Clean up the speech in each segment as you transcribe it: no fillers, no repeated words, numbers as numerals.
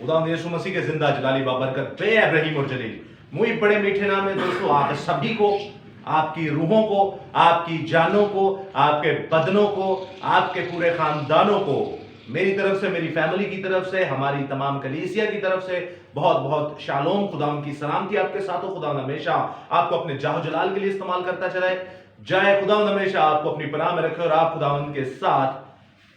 खुदावंद यीशु मसीह के जिंदा जलाली बाबरकत बेअब रहीम और जलील मुझे बड़े मीठे नाम में दोस्तों आप सभी को, आपकी रूहों को, आपकी जानों को, आपके बदनों को, आपके पूरे खानदानों को मेरी तरफ से, मेरी फैमिली की तरफ से, हमारी तमाम कलीसिया की तरफ से बहुत बहुत शालोम, खुदावंद की सलामती आपके साथ हो। खुदावंद हमेशा आपको अपने जाहो जलाल के लिए इस्तेमाल करता चलाए। जय खुदावंद हमेशा आपको अपनी पनाह में रखे और आप खुदावंद के साथ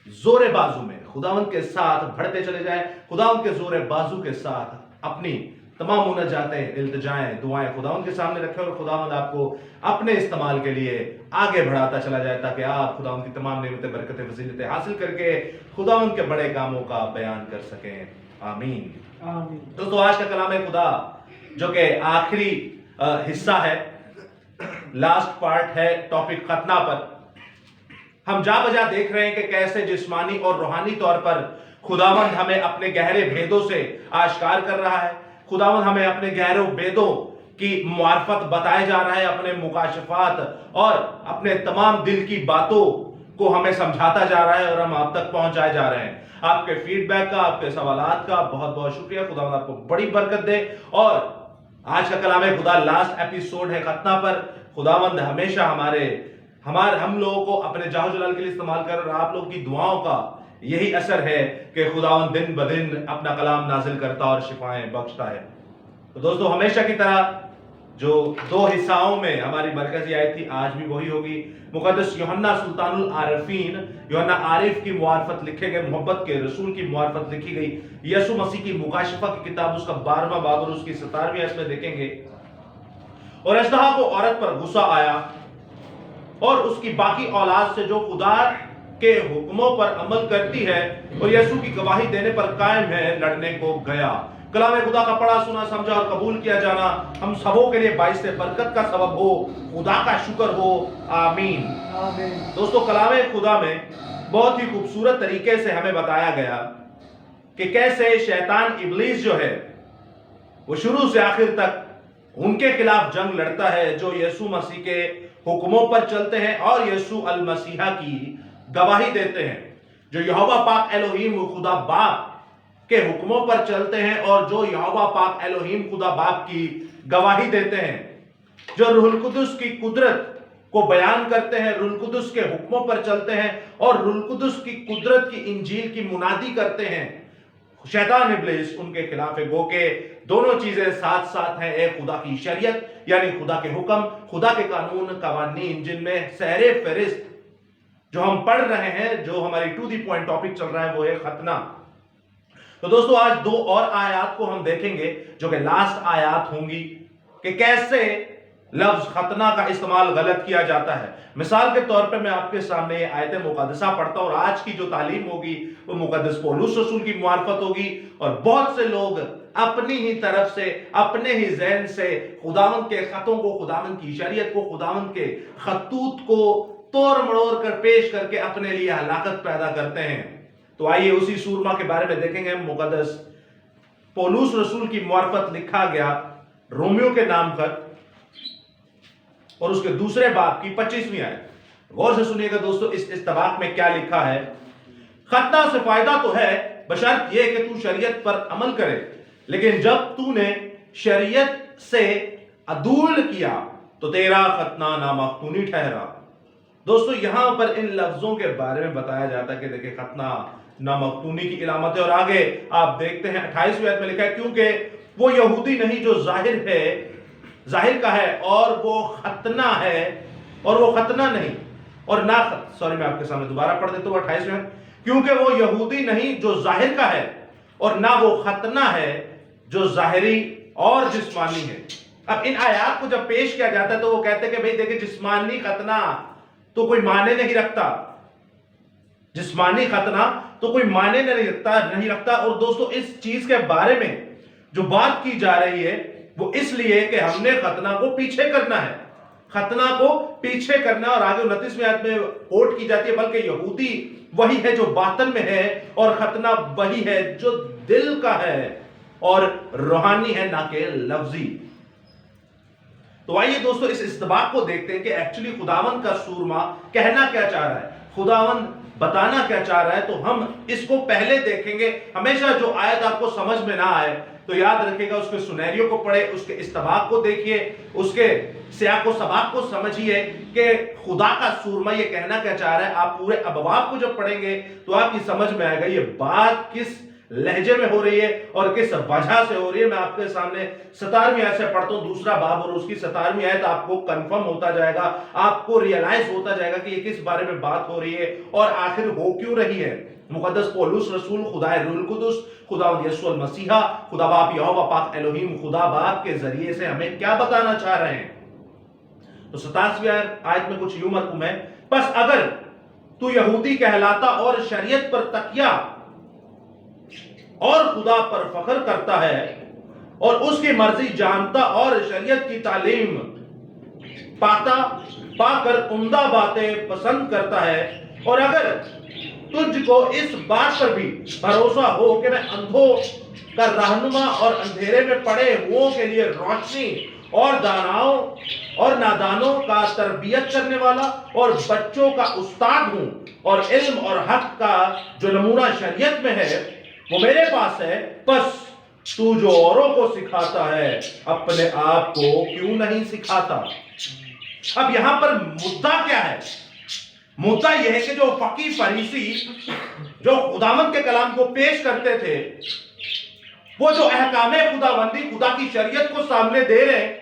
जोरे बाजू में खुदावंद के साथ बढ़ते चले जाएं। खुदावंद के जोरे बाजू के साथ अपनी तमाम मुनाजातें, इल्तिजाएं, दुआएं खुदावंद के सामने रखें और खुदावंद आपको अपने इस्तेमाल के लिए आगे बढ़ाता चला जाए ताकि आप खुदावंद की तमाम नेमतें, बरकतें, फजीलतें हासिल करके खुदावंद के बड़े कामों का बयान कर सकें। आमीन आमीन। दोस्तों आज का कलाम खुदा जो कि आखिरी हिस्सा है, लास्ट पार्ट है टॉपिक खतना पर। हम जा बजा देख रहे हैं कि कैसे जिस्मानी और रूहानी तौर पर खुदावंद हमें अपने गहरे भेदों से आश्कार कर रहा है। खुदावंद हमें अपने गहरे भेदों की मार्फत बताया जा रहा है, अपने मुकाशफात और अपने तमाम दिल की बातों को हमें समझाता जा रहा है और हम आप तक पहुंचाए जा रहे हैं। आपके फीडबैक का, आपके सवालात का बहुत बहुत शुक्रिया। खुदावंद आपको बड़ी बरकत दे। और आज का कलाम खुदा लास्ट एपिसोड है खतना पर। खुदावंद हमेशा हम लोगों को अपने जाहो जलाल के लिए इस्तेमाल कर और आप लोगों की दुआओं का यही असर है कि खुदावंद दिन ब दिन अपना कलाम नाजिल करता और शिफाएं बख्शता है। तो दोस्तों हमेशा की तरह जो दो हिस्साओं में हमारी मरकजी आयत थी, आज भी वही होगी। मुकद्दस यूहन्ना सुल्तानुल आरिफीन, यूहन्ना आरिफ की मुआरफत लिखे गए, मोहब्बत के रसूल की मुआरफत लिखी गई यीशु मसीह की मुकाशफा की किताब, उसका 12वां बाब और उसकी 17वीं आयत में देखेंगे। और अजदहा को औरत पर गुस्सा आया और उसकी बाकी औलाद से जो खुदा के हुक्मों पर अमल करती है और यीशु की गवाही देने पर कायम है, लड़ने को गया। कलाम खुदा का पढ़ा, सुना, समझा और कबूल किया जाना हम सबों के लिए बाइस बरकत का सबब हो। खुदा का शुक्र हो। आमीन आमीन। दोस्तों कलाम खुदा में बहुत ही खूबसूरत तरीके से हमें बताया गया कि कैसे शैतान इब्लीस जो है वो शुरू से आखिर तक उनके खिलाफ जंग लड़ता है जो यीशु मसीह के हुक्मों पर चलते हैं और यीशु अल मसीहा की गवाही देते हैं, जो यहोवा पाक एलोहीम खुदा बाप के हुक्मों पर चलते हैं और जो यहोवा पाक एलोहीम खुदा बाप की गवाही देते हैं, जो रूहुल कुदुस की कुदरत को बयान करते हैं, रूहुल कुदुस के हुक्मों पर चलते हैं और रूहुल कुदुस की कुदरत की इंजील की मुनादी करते हैं। शैतान इब्लीस उनके खिलाफ है। गो के दोनों चीजें साथ साथ हैं। एक खुदा की शरीयत यानी खुदा के हुक्म, खुदा के कानून कवानीन जिनमें सहरे फहरिस्त जो हम पढ़ रहे हैं, जो हमारी टू दी पॉइंट टॉपिक चल रहा है वो है खतना। तो दोस्तों आज दो और आयात को हम देखेंगे जो कि लास्ट आयात होंगी कि कैसे लफ्ज खतना का इस्तेमाल गलत किया जाता है। मिसाल के तौर पे मैं आपके सामने ये आयत मुकद्दसा पढ़ता हूं और आज की जो तालीम होगी वो मुकद्दस पौलुस रसूल की मुआरफत होगी और बहुत से लोग अपनी ही तरफ से, अपने ही ज़हन से खुदावंद के खतों को, खुदावंद की शरीयत को, खुदावंद के खतूत को तोड़ मड़ोड़ कर पेश करके अपने लिए हलाकत पैदा करते हैं। तो आइए उसी सूरमा के बारे में देखेंगे। मुकद्दस पौलुस रसूल की मुआरफत लिखा गया रोमियो के नाम पर और उसके दूसरे बाब की 25वीं आयत। गौर से सुनिएगा दोस्तों इस इस्तबाक में क्या लिखा है। खतना से फायदा तो है बशर्त यह कि तू शरीयत पर अमल करे, लेकिन जब तूने शरीयत से अदूल किया तो तेरा खतना नामख्तूनी ठहरा। दोस्तों यहां पर इन लफ्जों के बारे में बताया जाता है कि देखिए खतना नामख्तूनी की इलामत है और आगे आप देखते हैं 28वीं आयत में लिखा है क्योंकि वो यहूदी नहीं जो जाहिर का है और वो खतना है और वो खतना नहीं और ना सॉरी मैं आपके सामने दोबारा पढ़ देता हूं 28वें, क्योंकि वो यहूदी नहीं जो जाहिर का है और ना वो खतना है जो जाहिरी और जिस्मानी है। अब इन आयात को जब पेश किया जाता है तो वो कहते हैं कि भाई देखिए जिस्मानी खतना तो कोई माने नहीं रखता, जिस्मानी खतना तो कोई माने नहीं रखता। और दोस्तों इस चीज के बारे में जो बात की जा रही है वो इसलिए कि हमने खतना को पीछे करना है, खतना को पीछे करना। और आगे 29वें आयत में कोट की जाती है बल्कि यहूदी वही है जो बातन में है और खतना वही है जो दिल का है और रूहानी है ना कि लफ्जी। तो आइए दोस्तों इस इस्तबाक को देखते हैं कि एक्चुअली खुदावंद का सूरमा कहना क्या चाह रहा है। खुदावंद بتانا کیا چاہ رہا ہے تو ہم اس کو پہلے دیکھیں گے. ہمیشہ جو آیت آپ کو سمجھ میں نہ آئے تو یاد رکھے گا اس کے سنیریو کو پڑھے, اس کے استباق کو دیکھیے, اس کے سیاق و سباق کو سمجھیے کہ خدا کا سورما یہ کہنا کیا چاہ رہا ہے. آپ پورے ابواب کو جب پڑھیں گے تو آپ کی سمجھ میں آئے گا یہ بات کس لہجے میں ہو رہی ہے اور کس وجہ سے ہو رہی ہے. میں آپ کے سامنے 17ویں آیت سے پڑھتا ہوں, دوسرا باب, اور اس کی 17ویں آیت آپ کو کنفرم ہوتا جائے گا, آپ کو ریئلائز ہوتا جائے گا کہ یہ کس بارے میں بات ہو رہی ہے اور آخر ہو کیوں رہی ہے. مقدس پولس رسول خدا روح القدس خدا یسوع المسیح خدا باپ یہوہ پاک الہیم خدا باپ کے ذریعے سے ہمیں کیا بتانا چاہ رہے ہیں. تو 27ویں آیت میں کچھ یوں مرکوم ہے, پس اگر تو یہودی کہلاتا اور شریعت پر تکیہ اور خدا پر فخر کرتا ہے اور اس کی مرضی جانتا اور شریعت کی تعلیم پا کر عمدہ باتیں پسند کرتا ہے, اور اگر تجھ کو اس بات پر بھی بھروسہ ہو کہ میں اندھوں کا رہنما اور اندھیرے میں پڑے ہوں کے لیے روشنی اور داناؤں اور نادانوں کا تربیت کرنے والا اور بچوں کا استاد ہوں, اور علم اور حق کا جو نمونہ شریعت میں ہے وہ میرے پاس ہے, بس تو جو اوروں کو سکھاتا ہے اپنے آپ کو کیوں نہیں سکھاتا. اب یہاں پر مدعا کیا ہے؟ مدعا یہ ہے کہ جو فقی فریسی جو خداوند کے کلام کو پیش کرتے تھے, وہ جو احکام خداوندی خدا کی شریعت کو سامنے دے رہے ہیں,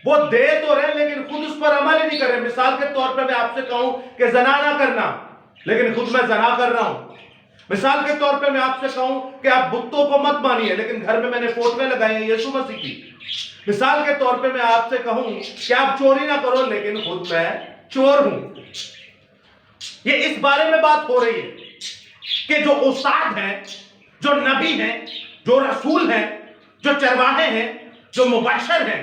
وہ دے تو رہے لیکن خود اس پر عمل ہی نہیں کر رہے. مثال کے طور پہ میں آپ سے کہوں کہ زنا نہ کرنا, لیکن خود میں زنا کر رہا ہوں. مثال کے طور پہ میں آپ سے کہوں کہ آپ بتوں کو مت مانیے, لیکن گھر میں نے فوٹویں لگائی ہیں یسوع مسیح کی. مثال کے طور پہ میں آپ سے کہوں کہ آپ چوری نہ کرو, لیکن خود میں چور ہوں. یہ اس بارے میں بات ہو رہی ہے کہ جو استاد ہیں, جو نبی ہیں, جو رسول ہیں, جو چرواہے ہیں, جو مبشر ہیں,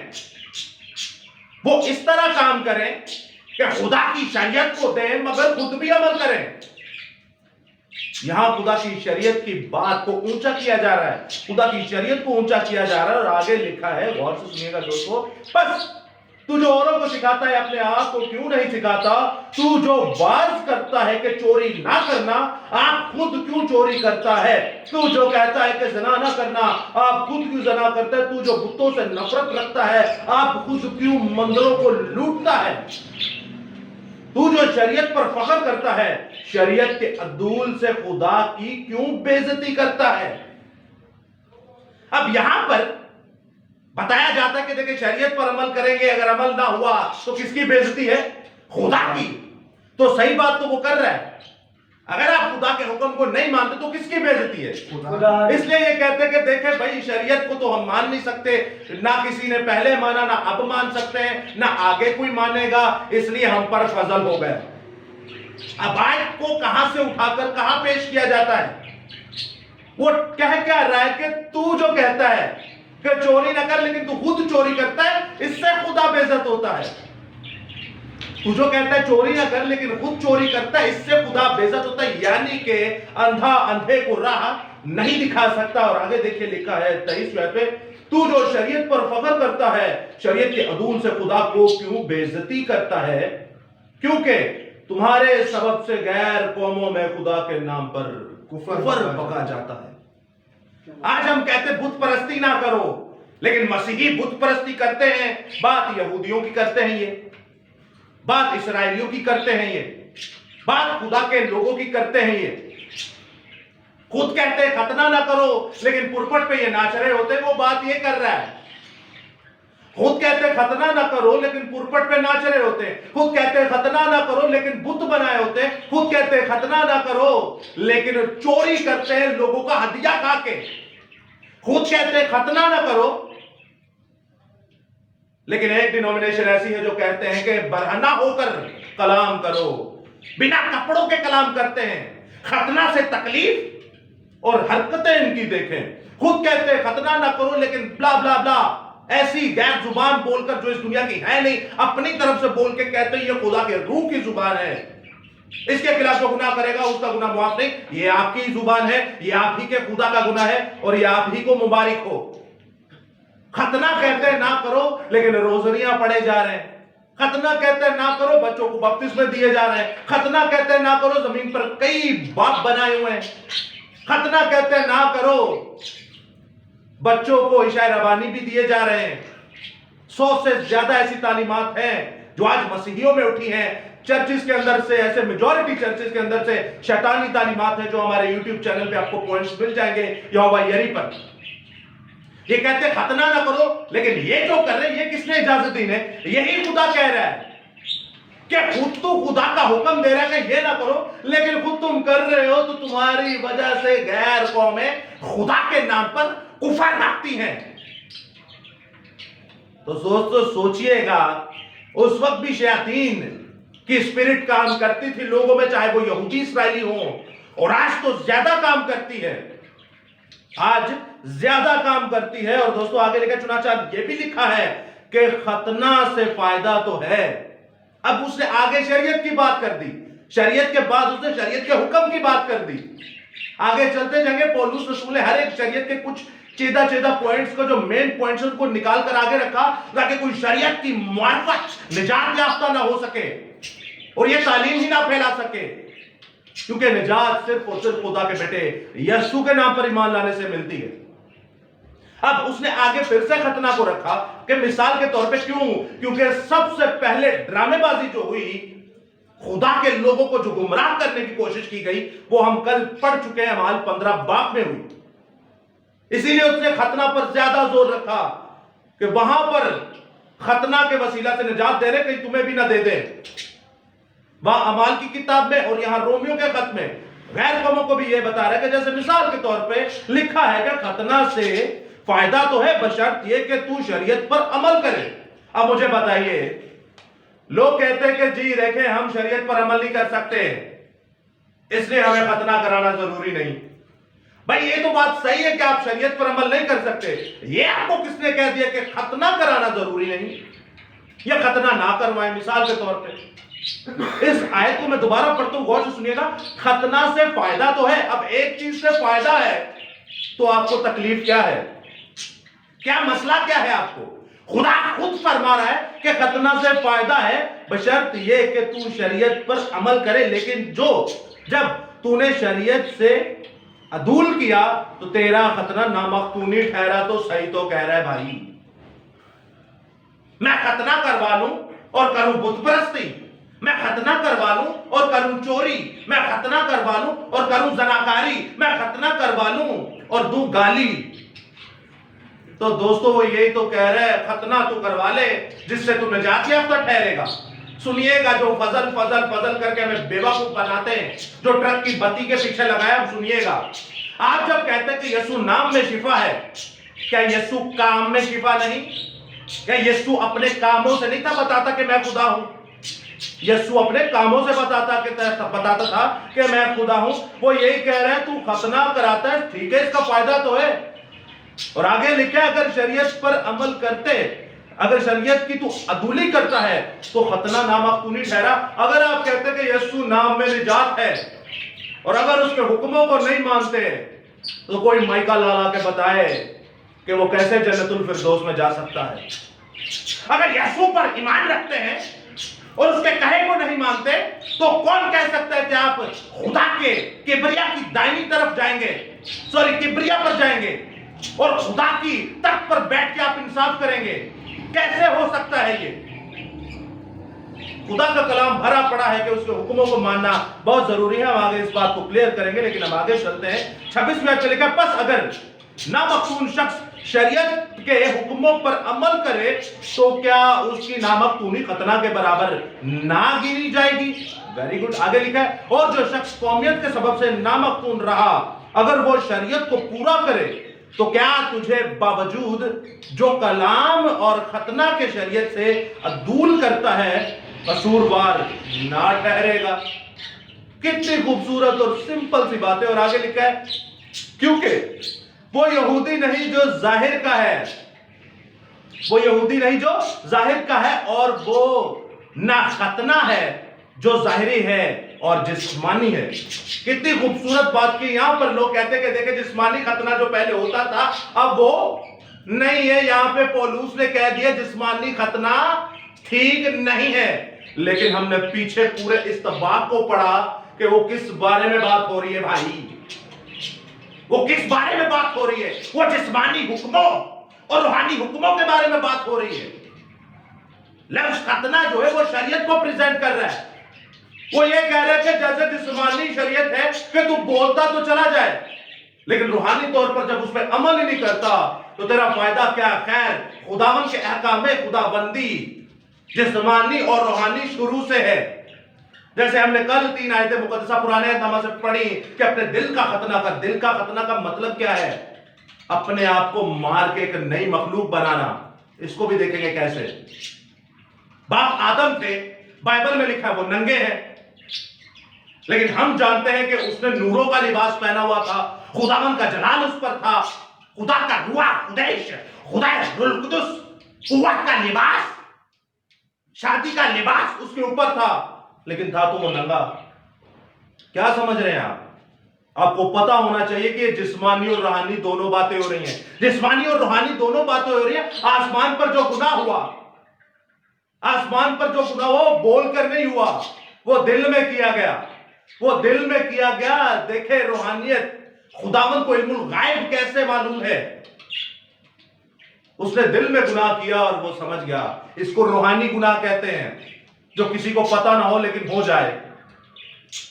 وہ اس طرح کام کریں کہ خدا کی شریعت کو دیں مگر خود بھی عمل کریں. یہاں خدا کی شریعت کی بات کو اونچا کیا جا رہا ہے, خدا کی شریعت کو اونچا کیا جا رہا ہے, اور آگے لکھا ہے, غور سے سنیے گا دوستو, بس تو جو اوروں کو سکھاتا ہے اپنے آپ کو کیوں نہیں سکھاتا. تو جو واعظ کرتا ہے کہ چوری نہ کرنا, آپ خود کیوں چوری کرتا ہے. تو جو کہتا ہے کہ زنا نہ کرنا, آپ خود کیوں زنا کرتا ہے. تو جو بتوں سے نفرت رکھتا ہے, آپ خود کیوں مندروں کو لوٹتا ہے. تو جو شریعت پر فخر کرتا ہے, شریعت کے عدول سے خدا کی کیوں بے عزتی کرتا ہے. اب یہاں پر بتایا جاتا ہے کہ دیکھیں شریعت پر عمل کریں گے, اگر عمل نہ ہوا تو کس کی بے عزتی ہے؟ خدا کی. تو صحیح بات تو وہ کر رہا ہے. اگر آپ خدا کے حکم کو نہیں مانتے تو کس کی بے عزتی ہے؟ اس لیے یہ کہتے ہیں کہ دیکھیں بھائی شریعت کو تو ہم مان نہیں سکتے, نہ کسی نے پہلے مانا, نہ اب مان سکتے ہیں, نہ آگے کوئی مانے گا, اس لیے ہم پر فضل ہو گئے. اب آیت کو کہاں سے اٹھا کر کہاں پیش کیا جاتا ہے؟ وہ کہہ کیا رہا ہے کہ تو جو کہتا ہے کہ چوری نہ کر لیکن تو خود چوری کرتا ہے, اس سے خدا بے عزت ہوتا ہے. تو جو کہتا ہے چوری نہ کر لیکن خود چوری کرتا ہے, اس سے خدا بے عزت ہوتا ہے. یعنی کہ اندھا اندھے کو راہ نہیں دکھا سکتا. اور آگے دیکھیں لکھا ہے 23ویں آیت پہ, تو جو شریعت پر فخر کرتا ہے شریعت کے عدول سے خدا کو کیوں بے عزتی کرتا ہے, کیونکہ تمہارے سبب سے غیر قوموں میں خدا کے نام پر کفر پکا جاتا ہے. آج ہم کہتے ہیں بت پرستی نہ کرو, لیکن مسیحی بت پرستی کرتے ہیں. بات یہودیوں کی کرتے ہیں, یہ بات اسرائیلیوں کی کرتے ہیں, یہ بات خدا کے لوگوں کی کرتے ہیں. یہ خود کہتے ہیں ختنہ نہ کرو لیکن پرپٹ پہ یہ ناچ رہے ہوتے ہیں. وہ بات یہ کر رہا ہے. خود کہتے ہیں ختنہ نہ کرو لیکن پرپٹ پہ ناچ رہے ہوتے ہیں. خود کہتے ہیں ختنہ نہ کرو لیکن بت بنائے ہوتے ہیں. خود کہتے ہیں ختنہ نہ کرو لیکن چوری کرتے ہیں لوگوں کا ہدیہ کھا کے. خود کہتے ہیں ختنہ نہ کرو, لیکن ایک ڈینومینیشن ایسی ہے جو کہتے ہیں کہ برہنہ ہو کر کلام کرو, بنا کپڑوں کے کلام کرتے ہیں. ختنہ سے تکلیف اور حرکتیں ان کی دیکھیں. خود کہتے ہیں ختنہ نہ کرو لیکن بلا بلا بلا, ایسی غیر زبان بول کر جو اس دنیا کی ہے نہیں, اپنی طرف سے بول کے کہتے ہیں یہ خدا کے روح کی زبان ہے, اس کے خلاف جو گناہ کرے گا اس کا گناہ معاف نہیں. یہ آپ کی زبان ہے, یہ آپ ہی کے خدا کا گناہ ہے, اور یہ آپ ہی کو مبارک ہو. ختنہ کہتے ہیں نہ کرو لیکن روزریاں پڑھے جا رہے ہیں. खतना कहते हैं ना करो, बच्चों को बपतिस्मे दिए जा रहे हैं। खतना कहते हैं ना करो, जमीन पर कई बाप बनाए हुए हैं। खतना कहते हैं ना करो, बच्चों को इशाए रबानी भी दिए जा रहे हैं। 100 से ज्यादा ऐसी तालीमात हैं जो आज मसीहियों में उठी हैं। चर्चिस के अंदर से, ऐसे मेजॉरिटी चर्चिस के अंदर से शैतानी तालीमात है जो हमारे यूट्यूब चैनल पे आपको पॉइंट्स मिल जाएंगे यहोवा यरी पर। ये कहते हैं खतना ना करो, लेकिन ये जो कर रहे हैं ये किसने इजाजत दी है? यही खुदा कह रहा है कि खुद तो खुदा का हुक्म दे रहा है कि ये ना करो, लेकिन खुद तुम कर रहे हो। तो तुम्हारी वजह से गैर कौमें खुदा के नाम पर कुफर रखती हैं। तो दोस्तों सोचिएगा, उस वक्त भी शयातीन की स्पिरिट काम करती थी लोगों में, चाहे वो यहूदी इस्राएली हो, और आज तो ज्यादा काम करती है, आज ज्यादा काम करती है। और दोस्तों आगे लिखा, चुनाचार ये भी लिखा है कि खतना से फायदा तो है। अब उसने आगे शरीयत की बात कर दी, शरीयत के बाद उसने शरीयत के हुक्म की बात कर दी। आगे चलते जाएंगे, पौलुस रसूल ने हर एक शरीयत के कुछ चेदा पॉइंट्स को, जो मेन पॉइंट्स उनको निकाल कर आगे रखा, ताकि कोई शरीयत की मार्फत निजात याफ्ता ना हो सके और ये तालीम ही ना फैला सके, क्योंकि निजात सिर्फ और सिर्फ खुदा के बेटे यीशु के नाम पर ईमान लाने से मिलती है। अब उसने आगे फिर से खतना को रखा कि मिसाल के तौर पे, क्यों? क्योंकि सबसे पहले ड्रामेबाजी जो हुई, खुदा के लोगों को जो गुमराह करने की कोशिश की गई, वो हम कल पढ़ चुके हैं, अमाल 15 बाब में हुई। इसीलिए उसने खतना पर ज्यादा जोर रखा कि वहां पर खतना के वसीला से निजात दे रहे, कहीं तुम्हें भी ना दे दे। वहां अमाल की किताब में और यहां रोमियो के खत में गैर कौमों को भी यह बता रहा है कि जैसे मिसाल के तौर पे लिखा है कि खतना से फायदा तो है, बशर्त यह कि तू शरीयत पर अमल करे। अब मुझे बताइए, लोग कहते हैं कि जी देखें हम शरीयत पर अमल नहीं कर सकते, इसलिए हमें खतना कराना जरूरी नहीं। भाई ये तो बात सही है कि आप शरीयत पर अमल नहीं कर सकते, ये आपको किसने कह दिया कि खतना कराना जरूरी नहीं या खतना ना करवाएं? मिसाल के तौर पे इस आयत को मैं दोबारा पढ़ता हूं, गौर से सुनिएगा। खतना से फायदा तो है। अब एक चीज से फायदा है तो आपको तकलीफ क्या है? क्या मसला क्या है आपको? खुदा खुद फरमा रहा है कि खतना से फायदा है, बशर्त ये कि तू शरीयत पर अमल करे। लेकिन जब तूने शरीयत से अदूल किया तो तेरा खतना नामख्तूनी ठहरा। तो सही तो कह रहा है भाई, मैं खतना करवा लूं और करूं बुत परस्ती, मैं खतना करवा लूं और करूं चोरी, मैं खतना करवा लूं और करूं जनाकारी, मैं खतना करवा लूं और दूं गाली। तो दोस्तों वो यही तो कह रहे हैं, खतना तो करवा ले जिससे तू निजात याफ्ता ठहरेगा। सुनिएगा, जो फजल फजल फजल करके हमें बेवकूफ बनाते हैं, जो ट्रक की बत्ती के पीछे लगाया, सुनिएगा। आप जब कहते हैं कि यीशु नाम में शिफा है, क्या यीशु काम में शिफा नहीं? क्या यीशु अपने कामों से नहीं था बताता कि मैं खुदा हूं? यीशु अपने कामों से बताता था कि मैं खुदा हूं। वो यही कह रहे हैं, तू खतना कराता है, ठीक है, इसका फायदा तो है। और आगे लिखा है, अगर शरीयत पर अमल करते, अगर शरीयत की तू अदूली करता है तो खतना नामख्तूनी ठहरा। अगर आप कहते हैं कि यीशु नाम में निजात है और अगर उसके हुक्मों को नहीं मानते तो कोई माइका लाला के बताए कि वो कैसे जन्नतुल फिरदौस में जा सकता है। अगर यीशु पर ईमान रखते हैं और उसके कहे को नहीं मानते तो कौन कह सकता है कि आप खुदा के किबरिया की दाहिनी तरफ जाएंगे, किबरिया पर जाएंगे और खुदा की तख्त पर बैठ के आप इंसाफ करेंगे? कैसे हो सकता है ये? खुदा का कलाम भरा पड़ा है कि उसके हुक्मों को मानना बहुत जरूरी है। हम आगे इस बात को क्लियर करेंगे, लेकिन हम आगे चलते हैं। 26वें आयत में लिखा है, बस अगर नामख्तून शख्स शरीयत के हुक्मों पर अमल करे तो क्या उसकी नामख्तूनी खतना के बराबर ना गिनी जाएगी? Very good. आगे लिखा है, और जो शख्स कौमियत के सबब से नामख्तून रहा, अगर वो शरीयत को पूरा करे तो क्या तुझे बावजूद जो कलाम और खतना के शरीयत से अदूल करता है कसूरवार ना ठहरेगा? कितनी खूबसूरत और सिंपल सी बात है। और आगे लिखा है, क्योंकि वो यहूदी नहीं जो जाहिर का है, वो यहूदी नहीं जो जाहिर का है, और वो ना खतना है जो जाहिरी है और जिस्मानी है। कितनी खूबसूरत बात की। यहां पर लोग कहते हैं कि देखे जिस्मानी खतना जो पहले होता था अब वो नहीं है। यहां पे पौलुस ने कह दिया जिस्मानी खतना ٹھیک نہیں ہے، لیکن ہم نے پیچھے پورے استباق کو پڑھا کہ وہ کس بارے میں بات ہو رہی ہے بھائی، وہ کس بارے میں بات ہو رہی ہے؟ وہ جسمانی حکموں اور روحانی حکموں کے بارے میں بات ہو رہی ہے۔ لفظ ختنہ جو ہے وہ شریعت کو پریزنٹ کر رہا ہے، وہ یہ کہہ رہا ہے کہ جیسے جسمانی شریعت ہے کہ تو بولتا تو چلا جائے، لیکن روحانی طور پر جب اس پہ عمل ہی نہیں کرتا تو تیرا فائدہ کیا؟ خیر، خداوند کے احکام خداوندی جسمانی اور روحانی شروع سے ہے۔ جیسے ہم نے کل 3 آیتیں مقدسہ پرانے نامہ سے پڑھی کہ اپنے دل کا ختنہ کر۔ دل کا ختنہ کا مطلب کیا ہے؟ اپنے آپ کو مار کے ایک نئی مخلوق بنانا۔ اس کو بھی دیکھیں گے کیسے۔ باپ آدم تھے، بائبل میں لکھا ہے وہ ننگے ہیں، لیکن ہم جانتے ہیں کہ اس نے نوروں کا لباس پہنا ہوا تھا، خداوند کا جلال اس پر تھا، خدا کا روح قدیش، خدا روح القدس، قوت کا لباس، شادی کا لباس اس کے اوپر تھا، لیکن تھا تو وہ ننگا۔ کیا سمجھ رہے ہیں آپ کو پتا ہونا چاہیے کہ جسمانی اور روحانی دونوں باتیں ہو رہی ہیں۔ جسمانی اور روحانی دونوں باتیں ہو رہی ہیں۔ آسمان پر جو گناہ ہوا، آسمان پر جو گناہ ہوا وہ بول کر نہیں ہوا، وہ دل میں کیا گیا، وہ دل میں کیا گیا۔ دیکھیں روحانیت، خداوند کو علم الغائب کیسے معلوم ہے؟ اس نے دل میں گناہ کیا اور وہ سمجھ گیا۔ اس کو روحانی گناہ کہتے ہیں، جو کسی کو پتا نہ ہو لیکن ہو جائے۔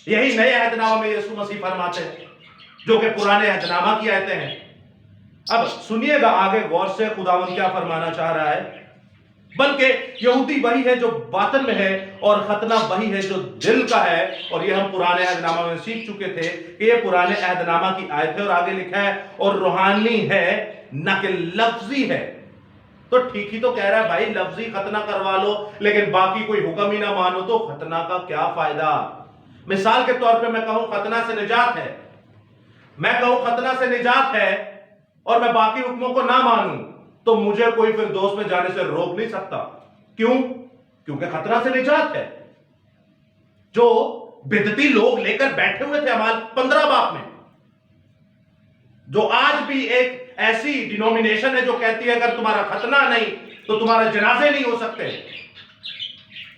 یہی نئے عہد نامہ میں یسوع مسیح فرماتے ہیں، جو کہ پرانے عہد نامہ کی آیتیں ہیں۔ اب سنیے گا آگے غور سے خداوند کیا فرمانا چاہ رہا ہے۔ بلکہ یہودی وہی ہے جو باطن میں ہے، اور ختنہ وہی ہے جو دل کا ہے۔ اور یہ ہم پرانے عہد نامہ میں سیکھ چکے تھے کہ یہ پرانے عہد نامہ کی آیت ہے، اور آگے لکھا ہے اور روحانی ہے نہ کہ لفظی ہے۔ تو ٹھیک ہی تو کہہ رہا ہے بھائی، لفظی ختنہ کروا لو لیکن باقی کوئی حکم ہی نہ مانو تو ختنہ کا کیا فائدہ؟ مثال کے طور پہ میں کہوں ختنہ سے نجات ہے، میں کہوں ختنہ سے نجات ہے اور میں باقی حکموں کو نہ مانوں، تو مجھے کوئی پھر دوست میں جانے سے روک نہیں سکتا۔ کیوں؟ کیونکہ ختنہ سے نجات ہے۔ جو بدعتی لوگ لے کر بیٹھے ہوئے تھے اعمال 15 باب میں، جو آج بھی ایک ایسی ڈینومینیشن ہے جو کہتی ہے اگر تمہارا ختنہ نہیں تو تمہارے جنازے نہیں ہو سکتے،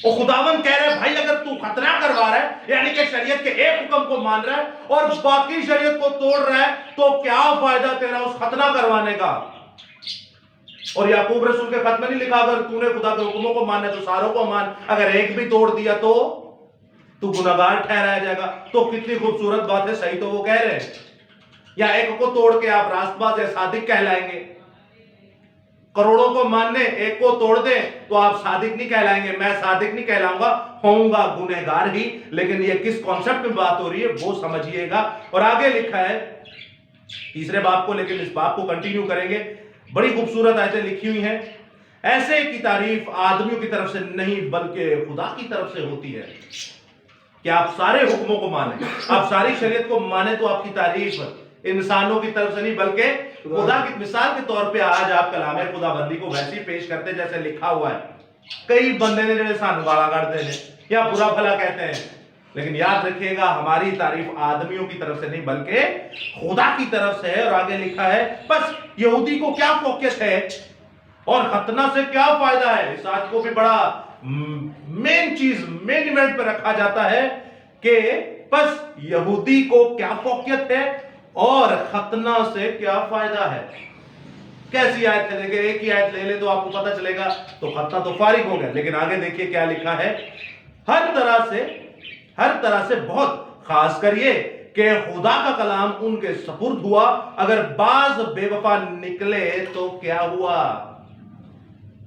وہ خداوند کہہ رہے ہیں بھائی اگر تو ختنہ کروا رہا ہے، یعنی کہ شریعت کے ایک حکم کو مان رہا ہے اور باقی شریعت کو توڑ رہا ہے، تو کیا فائدہ تیرا اس ختنہ کروانے کا؟ اور یعقوب رسول کے خط میں نہیں لکھا اگر تو نے خدا کے حکموں کو ماننا ہے تو ساروں کو مان، اگر ایک بھی توڑ دیا تو گناہگار ٹھہرایا جائے گا۔ تو کتنی خوبصورت بات ہے، صحیح تو وہ کہہ رہے ہیں۔ یا ایک کو توڑ کے آپ راست باز یا صادق کہلائیں گے، کروڑوں کو ماننے ایک کو توڑ دیں تو آپ صادق نہیں کہلائیں گے۔ میں صادق نہیں کہلاؤں گا، ہوں گا گنہگار ہی۔ لیکن یہ کس کانسیپٹ میں بات ہو رہی ہے وہ سمجھیے گا۔ اور آگے لکھا ہے 3 باب کو، لیکن اس باب کو کنٹینیو کریں گے، بڑی خوبصورت آیتیں لکھی ہوئی ہیں۔ ایسے کی تعریف آدمیوں کی طرف سے نہیں بلکہ خدا کی طرف سے ہوتی ہے کہ آپ سارے حکموں کو مانیں، آپ ساری شریعت کو مانیں، تو آپ کی تعریف انسانوں کی طرف سے نہیں بلکہ خدا کی۔ مثال کے طور پہ آج آپ کلام خدا بندی کو ویسے ہی پیش کرتے جیسے لکھا ہوا ہے۔ کئی بندے نے جڑے سانو گالا کڑتے ہیں یا برا بھلا کہتے ہیں، لیکن یاد رکھیے گا ہماری تعریف آدمیوں کی طرف سے نہیں بلکہ خدا کی طرف سے ہے۔ اور آگے لکھا ہے بس یہودی کو کیا فوقیت ہے اور ختنہ سے کیا فائدہ ہے؟ اس آج کو بھی بڑا مین چیز، مین ایونٹ پہ رکھا جاتا ہے کہ بس یہودی کو کیا فوقیت ہے اور ختنہ سے کیا فائدہ ہے۔ کیسی آیت ہے؟ دیکھیں ایک ہی آیت لے لے تو آپ کو پتہ چلے گا، تو ختنہ تو فارغ ہو گیا، لیکن آگے دیکھیے کیا لکھا ہے۔ ہر طرح سے بہت خاص کر یہ کہ خدا کا کلام ان کے سپرد ہوا، اگر بعض بے وفا نکلے تو کیا ہوا؟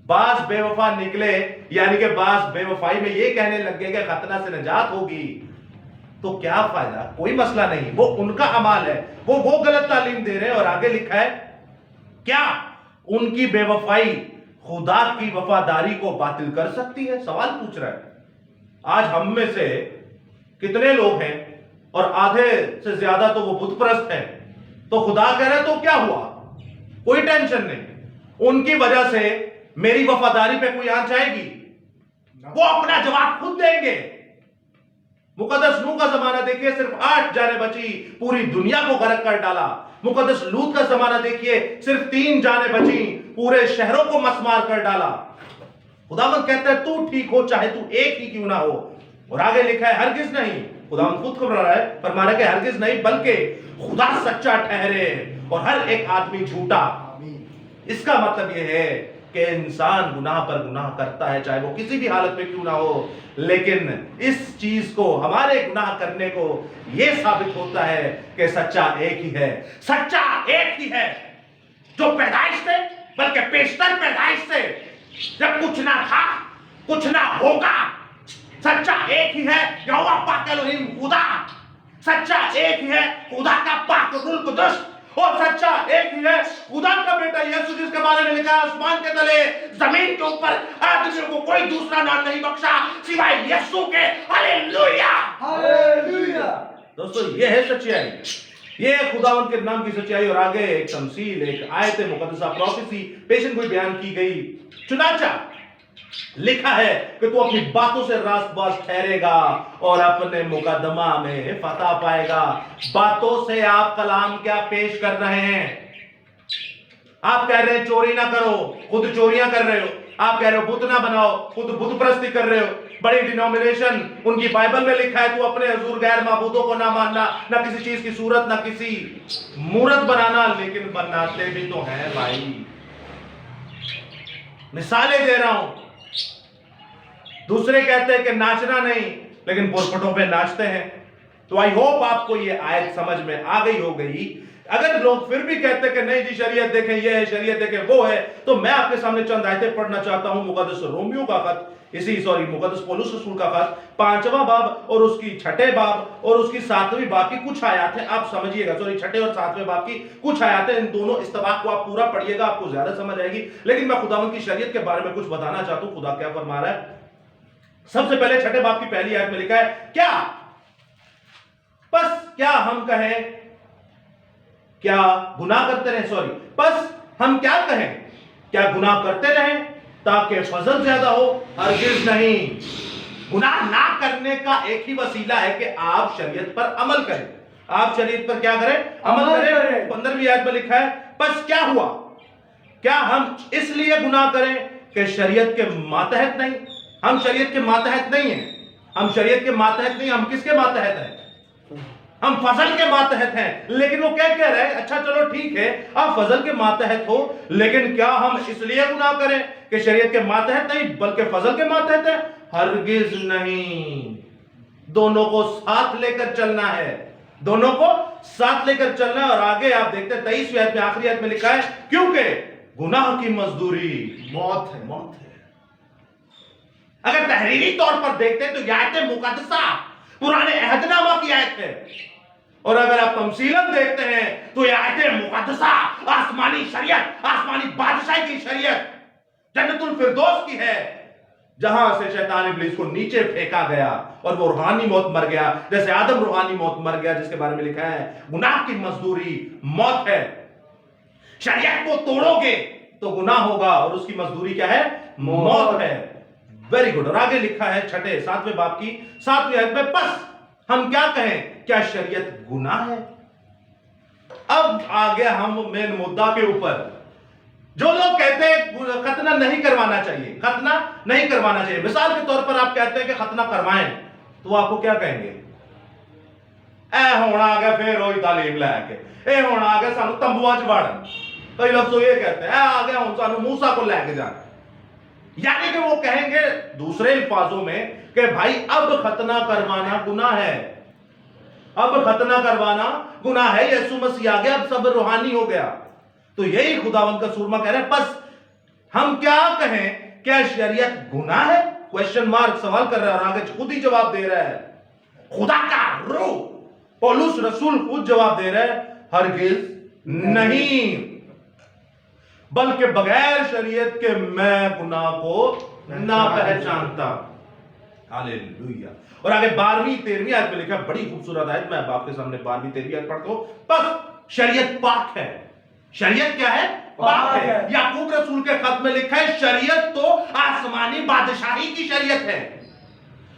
بعض بے وفا نکلے یعنی کہ بعض بے وفائی میں یہ کہنے لگ گئے کہ ختنہ سے نجات ہوگی، تو کیا فائدہ؟ کوئی مسئلہ نہیں، وہ ان کا عمال ہے، وہ غلط تعلیم دے رہے ہیں۔ اور آگے لکھا ہے کیا ان کی بے وفائی خدا کی وفاداری کو باطل کر سکتی ہے؟ سوال پوچھ رہا ہے۔ آج ہم میں سے کتنے لوگ ہیں اور آدھے سے زیادہ تو وہ بت پرست ہیں، تو خدا کہہ رہا ہے تو کیا ہوا؟ کوئی ٹینشن نہیں، ان کی وجہ سے میری وفاداری پہ کوئی آنچ آئے گی؟ وہ اپنا جواب خود دیں گے۔ مقدس نوح کا زمانہ دیکھیے، صرف 8 جانیں بچی، پوری دنیا کو غرق کر ڈالا۔ مقدس لوط کا زمانہ دیکھیے، صرف 3 جانیں بچی، پورے شہروں کو مسمار کر ڈالا۔ खुदावंद कहता है तू ठीक हो चाहे तू एक ही क्यों ना हो। और आगे लिखा है हरगिज नहीं, खुदावंद खुद फरमा रहा है कि हरगिज नहीं बल्कि खुदा सच्चा ठहरे और हर एक आदमी झूठा। इसका मतलब यह है कि इंसान गुनाह पर गुनाह करता है, चाहे वो किसी भी हालत में क्यों ना हो, लेकिन इस चीज को, हमारे गुनाह करने को यह साबित होता है कि सच्चा एक ही है। सच्चा एक ही है जो पैदाइश से, बल्कि पेशतर पैदाइश से, जब कुछ ना था कुछ ना होगा, सच्चा एक ही है यहोवा पाक एलोहीम खुदा। सच्चा एक ही है खुदा का पाक रूह कुदस, और सच्चा एक ही है खुदा का बेटा यीशु, जिसके बारे में लिखा है आसमान के तले जमीन के ऊपर आदमियों को कोई दूसरा नाम नहीं बख्शा सिवाय यीशु के। Hallelujah hallelujah. दोस्तों ये है सच्चाई, ये है खुदावंद के नाम की सच्चाई। और आगे एक तमसील, एक आयत मुकद्दसा, प्रोफेसी, पेशन गोई बयान की गई। चुनाचा लिखा है कि तू अपनी बातों से रास्तबाज ठहरेगा और अपने मुकदमा में फतह पाएगा। बातों से आप कलाम क्या पेश कर रहे हैं? आप कह रहे हैं चोरी ना करो, खुद चोरियां कर रहे हो। आप कह रहे हो बुत ना बनाओ, खुद बुत परस्ती कर रहे हो। बड़ी डिनोमिनेशन, उनकी बाइबल में लिखा है तू अपने हजूर गैर माबूदों को ना मानना, ना किसी चीज की सूरत, ना किसी मूरत बनाना। लेकिन बनाते भी तो हैं भाई। मिसालें दे रहा हूं। दूसरे कहते हैं कि नाचना नहीं, लेकिन पुरखटों पे नाचते हैं। तो आई होप आपको ये आयत समझ में आ गई हो गई। अगर लोग फिर भी कहते हैं कि नहीं जी शरीयत देखें ये है, शरीयत देखें वो है, तो मैं आपके सामने चंद आयतें पढ़ना चाहता हूं। मुकद्दस रोमियो का खत, मुकद्दस पौलुस रसूल का खत 5वां बाब और उसकी 6ठे बाब और उसकी 7वीं बाब की कुछ आयत है। आप समझिएगा, 6ठे और 7वें बाब की कुछ आयत है। इन दोनों इस्तबाक को आप पूरा पढ़िएगा, आपको ज्यादा समझ आएगी। लेकिन मैं खुदावंद की शरीयत के बारे में कुछ बताना चाहता हूं। खुदा क्या फरमा रहा है? सबसे पहले 6ठे बाब की पहली आयत में लिखा है, क्या बस क्या हम कहें, क्या गुनाह करते रहे, बस हम क्या कहें, क्या गुनाह करते रहें ताकि फजल ज्यादा हो? हरगिज नहीं। गुनाह ना करने का एक ही वसीला है कि आप शरीयत पर अमल करें। आप शरीयत पर क्या करें? अमल करें। 15वीं आयत में लिखा है, बस क्या हुआ? क्या हम इसलिए गुनाह करें कि शरीयत के मातहत नहीं? हम शरीयत के मातहत नहीं हैं। हम शरीयत के मातहत नहीं, हम किसके मातहत हैं? हम फजल के मातहत हैं। लेकिन वो क्या कह रहे हैं? अच्छा चलो ठीक है, आप फजल के मातहत हो, लेकिन क्या हम इसलिए गुनाह करें कि शरीयत के मातहत नहीं बल्कि फजल के मातहत है? हरगिज नहीं। दोनों को साथ लेकर चलना है, दोनों को साथ लेकर चलना है। और आगे आप देखते हैं 23वीं आयत में, आखिरी आयत में लिखा है, क्योंकि गुनाह की मजदूरी मौत है। मौत है। अगर तहरीरी तौर पर देखते हैं तो यह आयत मुकद्दसा पुराने अहदनामा की आयत है। और अगर आप तमसीलन देखते हैं तो यह आयत मुकद्दसा आसमानी शरीयत, आसमानी बादशाही की शरीयत, जन्नतुल फिरदौस की है, जहां से शैतान इब्लीस को नीचे फेंका गया और वो रूहानी मौत मर गया, जैसे आदम रूहानी मौत मर गया, जिसके बारे में लिखा है गुनाह की मजदूरी मौत है। शरीयत को तोड़ोगे तो गुनाह होगा और उसकी मजदूरी क्या है? मौत है। Very good. और आगे लिखा है 7वें बाब की 7वीं आयत में, बस हम क्या कहें, क्या शरीयत गुनाह है? अब आ गया हम मेन मुद्दा के ऊपर। जो लोग कहते हैं खतना नहीं करवाना चाहिए, खतना नहीं करवाना चाहिए, मिसाल के तौर पर आप कहते हैं कि खतना करवाएं, तो आपको क्या कहेंगे? ए होना आ गया फिर वही तालीम लैके, ए होना आ गया सानू तंबुआ च वड़। कई लोग तो ये कहते हैं आ गया हम सानू मूसा को लेके जाना। यानी कि वो कहेंगे दूसरे अल्फाजों में कि भाई अब खतना करवाना गुनाह है, अब खतना करवाना गुनाह है, यीशु मसीह आ गया, अब सब रूहानी हो गया। तो यही खुदावंद का सूरमा कह रहे हैं, बस हम क्या कहें, क्या शरीयत गुनाह है? क्वेश्चन मार्क सवाल कर रहा है और आगे खुद ही जवाब दे रहा है। खुदा का रूह पौलुस रसूल खुद जवाब दे रहा है, हरगिज नहीं, बल्कि बगैर शरीयत के मैं गुनाह को ना पहचानता। हालेलुया। और आगे 12वीं 13वीं आयत में लिखा, बड़ी खूबसूरत आयत, मैं आपके सामने 12वीं 13वीं आयत पढ़ता हूं। बस शरीयत पाक है। शरीयत क्या है? पाक है। याकूब रसूल के खत में लिखा है, शरीयत तो आसमानी बादशाही की शरीयत है।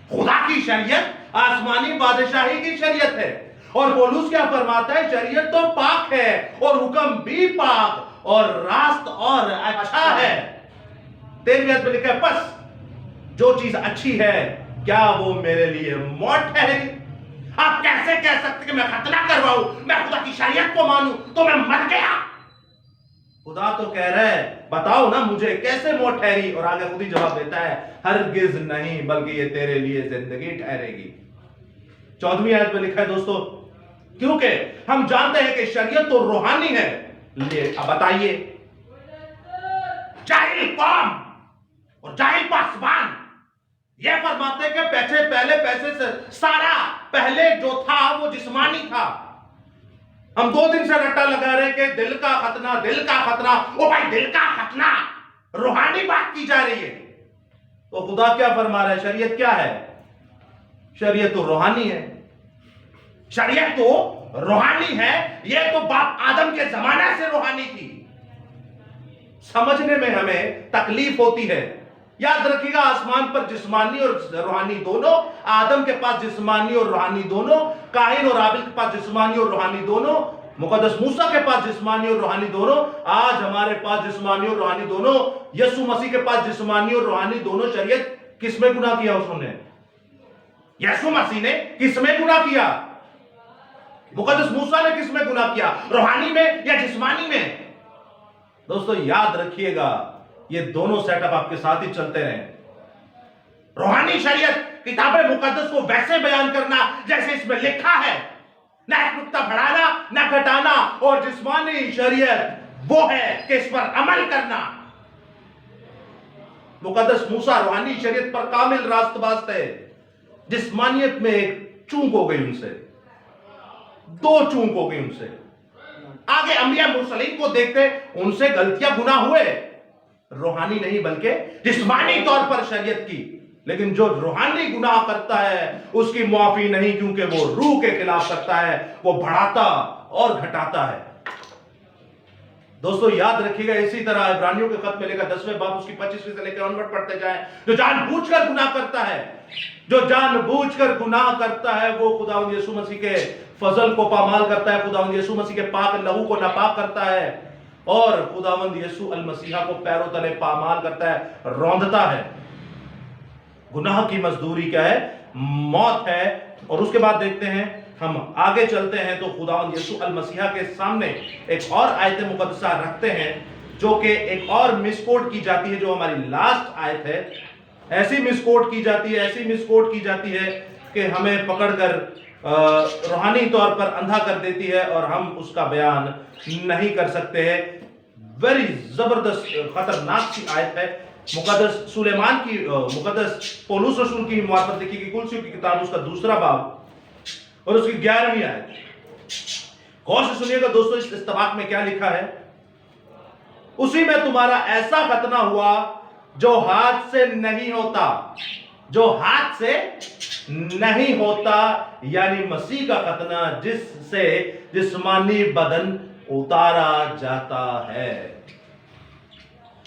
खुदा की शरीयत आसमानी बादशाही की शरीयत है। और पौलुस क्या फरमाता है? शरीयत तो पाक है और हुक्म भी पाक और रास्त और अच्छा है। 13वीं आयत में लिखा है, बस जो चीज अच्छी है क्या वो मेरे लिए मौत ठहरी? आप कैसे कह सकते कि मैं खतना करवाऊं, मैं खुदा की शरीयत को मानूं तो मैं मर गया? खुदा तो कह रहा है बताओ ना मुझे कैसे मौत ठहरी, और आगे खुद ही जवाब देता है हरगिज नहीं बल्कि ये तेरे लिए जिंदगी ठहरेगी। 14वीं आयत में लिखा है दोस्तों, क्योंकि हम जानते हैं कि शरीयत तो रूहानी है। अब बताइए, जाहिल कौम और जाहिल पासवान ये फरमाते हैं कि पहले पैसे से सारा पहले जो था वो जिस्मानी था। हम 2 दिन से रट्टा लगा रहे हैं कि दिल का खतना, दिल का खतना। ओ भाई, दिल का खतना, रूहानी बात की जा रही है। तो खुदा क्या फरमा रहा है? शरीयत क्या है? शरीयत तो रूहानी है। शरीयत तो रूहानी है। यह तो बाप आदम के जमाने से रूहानी थी। समझने में हमें तकलीफ होती है। याद रखिएगा, आसमान पर जिस्मानी और रूहानी दोनों, आदम के पास जिस्मानी और रूहानी दोनों, काइन और आबिल के पास जिस्मानी और रूहानी दोनों, मुकद्दस मूसा के पास जिस्मानी और रूहानी दोनों, आज हमारे पास जिस्मानी और रूहानी दोनों, यीशु मसीह के पास जिस्मानी और रूहानी दोनों। शरीयत किसमें गुनाह किया? उसने, यीशु मसीह ने किसमें गुनाह किया? मुकद्दस मूसा ने किसमें गुनाह किया? रूहानी में या जिस्मानी में? दोस्तों याद रखिएगा, ये दोनों सेटअप आपके साथ ही चलते रहे। रूहानी शरीयत किताब मुकद्दस को वैसे बयान करना जैसे इसमें लिखा है, ना एक नुक्ता बढ़ाना ना घटाना, और जिस्मानी शरीयत वो है कि इस पर अमल करना। मुकद्दस मूसा रूहानी शरीयत पर कामिल रास्तबाज थे। जिस्मानियत में एक चूक हो गई उनसे, 2 चूक हो गई उनसे। आगे अंबिया मुरसलीन को देखते, उनसे गलतियां गुनाह हुए, रूहानी नहीं बल्कि जिस्मानी तौर पर शरीयत की। लेकिन जो रूहानी गुनाह करता है उसकी माफी नहीं, क्योंकि वो रूह के खिलाफ करता है, वो बढ़ाता और घटाता है। दोस्तों याद रखिएगा, इसी तरह इब्रानियों के खत में लेकर 10वें बाब उसकी 25वीं से लेकर 29 पढ़ते जाएं। जो जानबूझकर गुनाह करता है, जो जानबूझकर गुनाह करता है, वो खुदावंद यीशु मसीह के फजल को पामाल करता है, खुदावंद यीशु मसीह के पाक लहू को नापाक करता है, और खुदावंद यीशु अल मसीहा को पैरों तले पामाल करता है, रौंदता है। गुनाह की मजदूरी क्या है? मौत है। और उसके बाद देखते हैं, हम आगे चलते हैं तो खुदावंद यीशु अल मसीहा के सामने एक और आयत मुकद्दसा रखते हैं, जो कि एक और मिसकोट की जाती है, जो हमारी लास्ट आयत है। ऐसी मिसकोट की जाती है, ऐसी मिसकोट की जाती है कि हमें पकड़कर रूहानी तौर पर अंधा कर देती है और हम उसका बयान नहीं कर सकते हैं। वेरी जबरदस्त खतरनाक सी आयत है। मुकद्दस सुलेमान की, मुकद्दस पौलुस रसूल की मार्फत लिखी गई कुलसियों की किताब, उसका 2 बाब और उसकी 11वीं आयत। गौर से सुनिएगा दोस्तों, इस इस्तबाक में क्या लिखा है? उसी में तुम्हारा ऐसा खतना हुआ जो हाथ से नहीं होता, जो हाथ से नहीं होता, यानी मसीह का खतना, जिससे जिस्मानी बदन उतारा जाता है।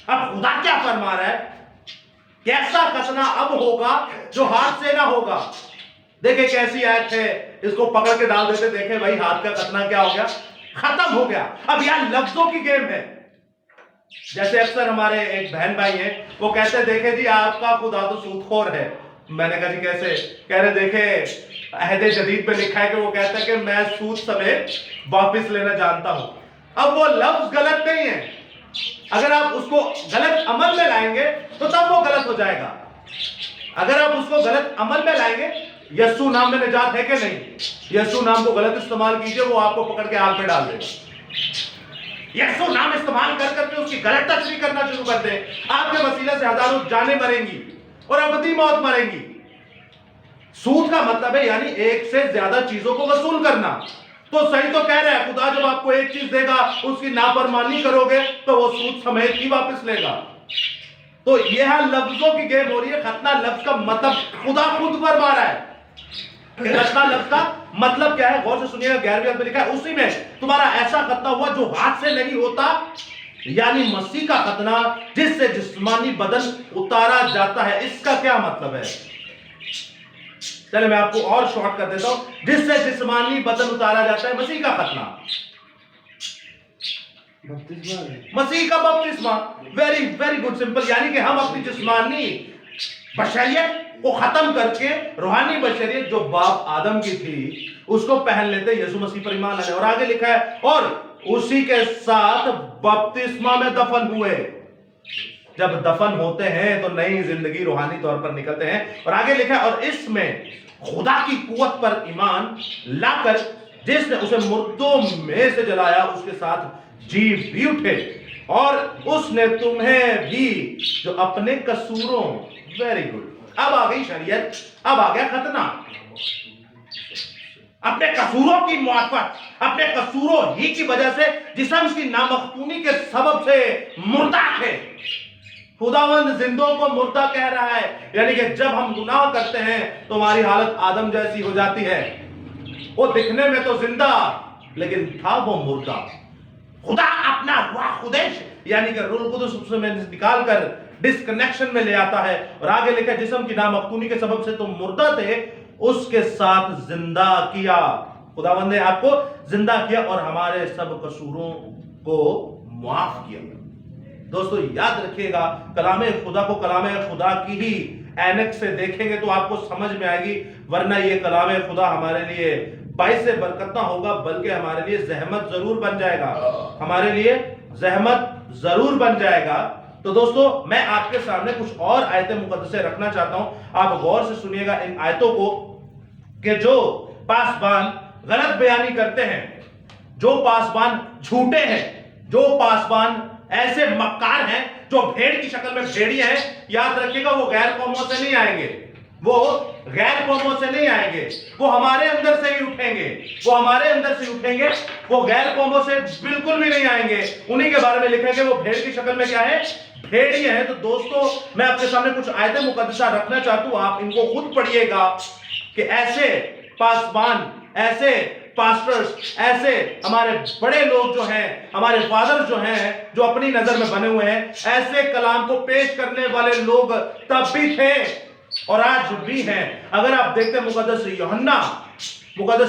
अब खुदा क्या फरमा रहा है? कैसा खतना अब होगा जो हाथ से ना होगा। देखे कैसी आयत है, इसको पकड़ के डाल देते, देखे भाई हाथ का खतना क्या हो गया, खत्म हो गया। अब यहां लफ्जों की गेम है। जैसे अक्सर हमारे एक बहन भाई हैं, वो कहते देखे जी आपका खुदा तो सूदखोर है। मैंने कहा जी कैसे? कह रहे देखे अहद जदीद में लिखा है कि वो कहता है कि मैं सूद समेत वापस लेना जानता हूं। अब वो लफ्ज गलत नहीं है, अगर आप उसको गलत अमल में लाएंगे तो तब वो गलत हो जाएगा। अगर आप उसको गलत अमल में लाएंगे, यीशु नाम में निजात है कि नहीं? यीशु नाम को गलत इस्तेमाल कीजिए, वो आपको पकड़ के आग में डाल देगा। यीशु नाम इस्तेमाल कर करके उसकी गलत तशरीह करना शुरू कर दे, आपके वसीले से हजारों जानें मरेंगी और अबदी मौत मरेंगी। सूद का मतलब है यानी एक से ज्यादा चीजों को वसूल करना। तो सही तो कह रहे हैं, खुदा जब आपको एक चीज देगा उसकी नाफरमानी करोगे तो वो सूद समेत ही वापस लेगा। तो यह लफ्जों की गेम हो रही है। खतना लफ्ज का मतलब खुदा खुद फरमा रहा है। खतना लफ्ज का मतलब क्या है? गौर से सुनिएगा, 11वीं आयत में लिखा है, उसी में तुम्हारा ऐसा खतना हुआ जो हाथ से नहीं होता, यानी मसीह का खतना, जिससे जिस्मानी बदन उतारा जाता है। इसका क्या मतलब है? चले मैं आपको और शॉर्ट कर देता हूं। जिससे जिस्मानी बदन उतारा जाता है, मसीह का खतना, मसीह का बपतिस्मा। वेरी वेरी गुड सिंपल, यानी कि हम अपनी जिस्मानी बशरियत को खत्म करके रूहानी बशरियत जो बाप आदम की थी उसको पहन लेते, यीशु मसीह पर ईमान लाने। और आगे लिखा है और उसी के साथ बपतिस्मा में दफन हुए। जब दफन होते हैं तो नई जिंदगी रूहानी तौर पर निकलते हैं। और आगे लिखा है और इसमें खुदा की कुव्वत पर ईमान लाकर जिसने उसे मुर्दों में से जलाया उसके साथ जी भी उठे, और उसने तुम्हें भी जो अपने कसूरों, वेरी गुड, अब आ गई शरीयत, अब आ गया खतना। अपने कसूरों की मुआफत, अपने कसूरों ही की वजह से जिस्म की नामख्तूनी के सबब से मुर्दा थे। खुदावंद जिंदों को मुर्दा कह रहा है, यानी कि जब हम गुनाह करते हैं तो हमारी हालत आदम जैसी हो जाती है। वो दिखने में तो जिंदा लेकिन था वो मुर्दा। खुदा अपना रुह खुदेश यानी कि रूह कुदस में निकाल कर डिस्कनेक्शन में ले आता है। और आगे लिखा जिस्म की नामख्तूनी के सबब से तुम मुर्दा थे, उसके साथ जिंदा किया। खुदावंद ने आपको जिंदा किया और हमारे सब कसूरों को माफ किया। दोस्तों याद रखिएगा, कलामे खुदा को कलामे खुदा की ही ऐनक से देखेंगे तो आपको समझ में आएगी, वरना ये कलामे खुदा हमारे लिए बाइस से बरकत ना होगा बल्कि हमारे लिए जहमत जरूर बन जाएगा, हमारे लिए जहमत जरूर बन जाएगा। तो दोस्तों मैं आपके सामने कुछ और आयतें मुकद्दसे रखना चाहता हूं, आप गौर से सुनिएगा इन आयतों को, कि जो पासबान गलत बयानी करते हैं, जो पासबान झूठे हैं, जो पासबान ऐसे मक्कार हैं जो भेड़ की शक्ल में भेड़िए हैं, याद रखिएगा वो गैर कौमों से नहीं आएंगे, वो गैर कौमों से नहीं आएंगे, वो हमारे अंदर से ही उठेंगे, वो हमारे अंदर से उठेंगे, वो गैर कौमों से बिल्कुल भी नहीं आएंगे। उन्हीं के बारे में लिखेंगे वो भेड़ की शक्ल में क्या है, भेड़िए हैं। तो दोस्तों मैं आपके सामने कुछ आयतें मुकद्दसा रखना चाहता हूं, आप इनको खुद पढ़िएगा कि ऐसे पासबान, ऐसे पास्टर्स, ऐसे हमारे बड़े लोग जो हैं, हमारे फादर जो हैं, जो अपनी नजर में बने हुए हैं, ऐसे कलाम को पेश करने वाले लोग तब भी थे और आज भी हैं। अगर आप देखते हैं मुकद्दस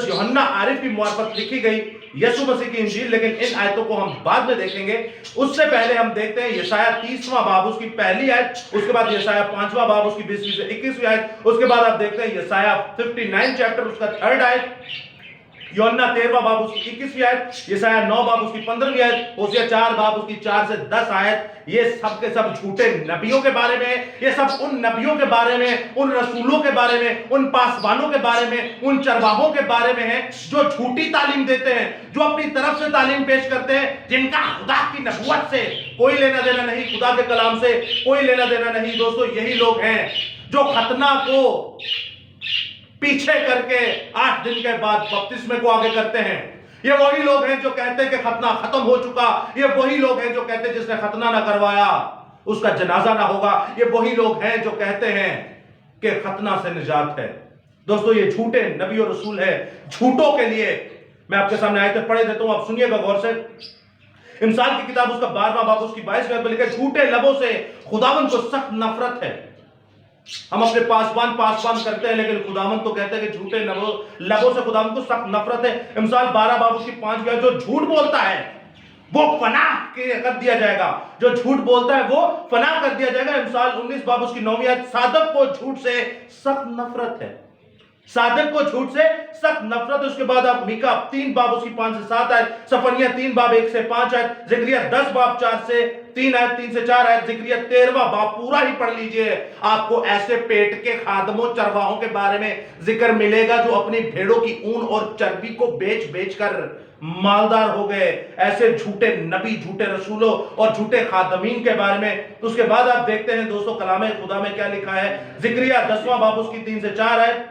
यूहन्ना आरिफ की मुआरफत लिखी गई यीशु मसीह की इंजील, लेकिन इन आयतों को हम बाद में देखेंगे। उससे पहले हम देखते हैं यशाया 30वां बाब उसकी पहली आयत, उसके बाद यशाया 5वां बाब उसकी 20वीं से 21वीं आयत, उसके बाद आप देखते हैं यशाया 59 चैप्टर उसका 3rd आयत, यूहन्ना 13वां बाब उसकी 21वीं आयत, यशाया 9 बाब उसकी 15वीं आयत, होशिया 4 बाब उसकी 4 से 10 आयत। ये सब के सब झूठे नबियों के बारे में, ये सब उन नबियों के बारे में, उन रसूलों के बारे में, उन पासबानों के बारे में, उन चरवाहों के बारे में है जो झूठी तालीम देते हैं, जो अपनी तरफ से तालीम पेश करते हैं, जिनका खुदा की नबूवत से कोई लेना देना नहीं, खुदा के कलाम से कोई लेना देना नहीं। दोस्तों यही लोग हैं जो खतना को पीछे करके 8 दिन के बाद बपतिस्मे को आगे करते हैं। ये वही लोग हैं जो कहते हैं कि खतना खत्म हो चुका, ये वही लोग हैं जो कहते हैं जिसने खतना ना करवाया उसका जनाजा ना होगा, ये वही लोग हैं जो कहते हैं कि खतना से निजात है। दोस्तों ये झूठे नबी और रसूल है। झूठों के लिए मैं आपके सामने आयतें पढ़े देता हूं, आप सुनिएगा गौर से। इमसाल की किताब उसका 12वां बाब उसकी 22वीं आयत में लिखा है झूठे लबों से खुदावन को सख्त नफरत है। हम अपने पासबान करते हैं, लेकिन खुदावन तो कहते हैं कि झूठे लबों से खुदावन को सख्त नफरत है। इमसाल 12 बाब उसकी 5वीं आयत, जो झूठ बोलता है वो फना कर दिया जाएगा, जो झूठ बोलता है वो फना कर दिया जाएगा। इमसाल 19 बाब उसकी 9वीं आयत, सादक को झूठ से सख्त नफरत है, सादक को झूठ से सख्त नफरत है। उसके बाद आप मीका 3 बाब उसकी 5 से 7 आयत, सफनिया 3 बाब 1 से 5 आयत, जिक्रिया 10 बाब 4 से 3 आयत, 3 से 4 आयत, जिक्रिया 13वां बाब पूरा ही पढ़ लीजिए। आपको ऐसे पेट के खादमों चरवाहों के बारे में जिक्र मिलेगा जो अपनी भेड़ों की ऊन और चर्बी को बेच बेच कर मालदार हो गए। ऐसे झूठे नबी, झूठे रसूलों और झूठे खादमीन के बारे में। उसके बाद आप देखते हैं दोस्तों कलामे खुदा में क्या लिखा है। जिक्रिया 10वां बाब उसकी 3 से 4 आयत,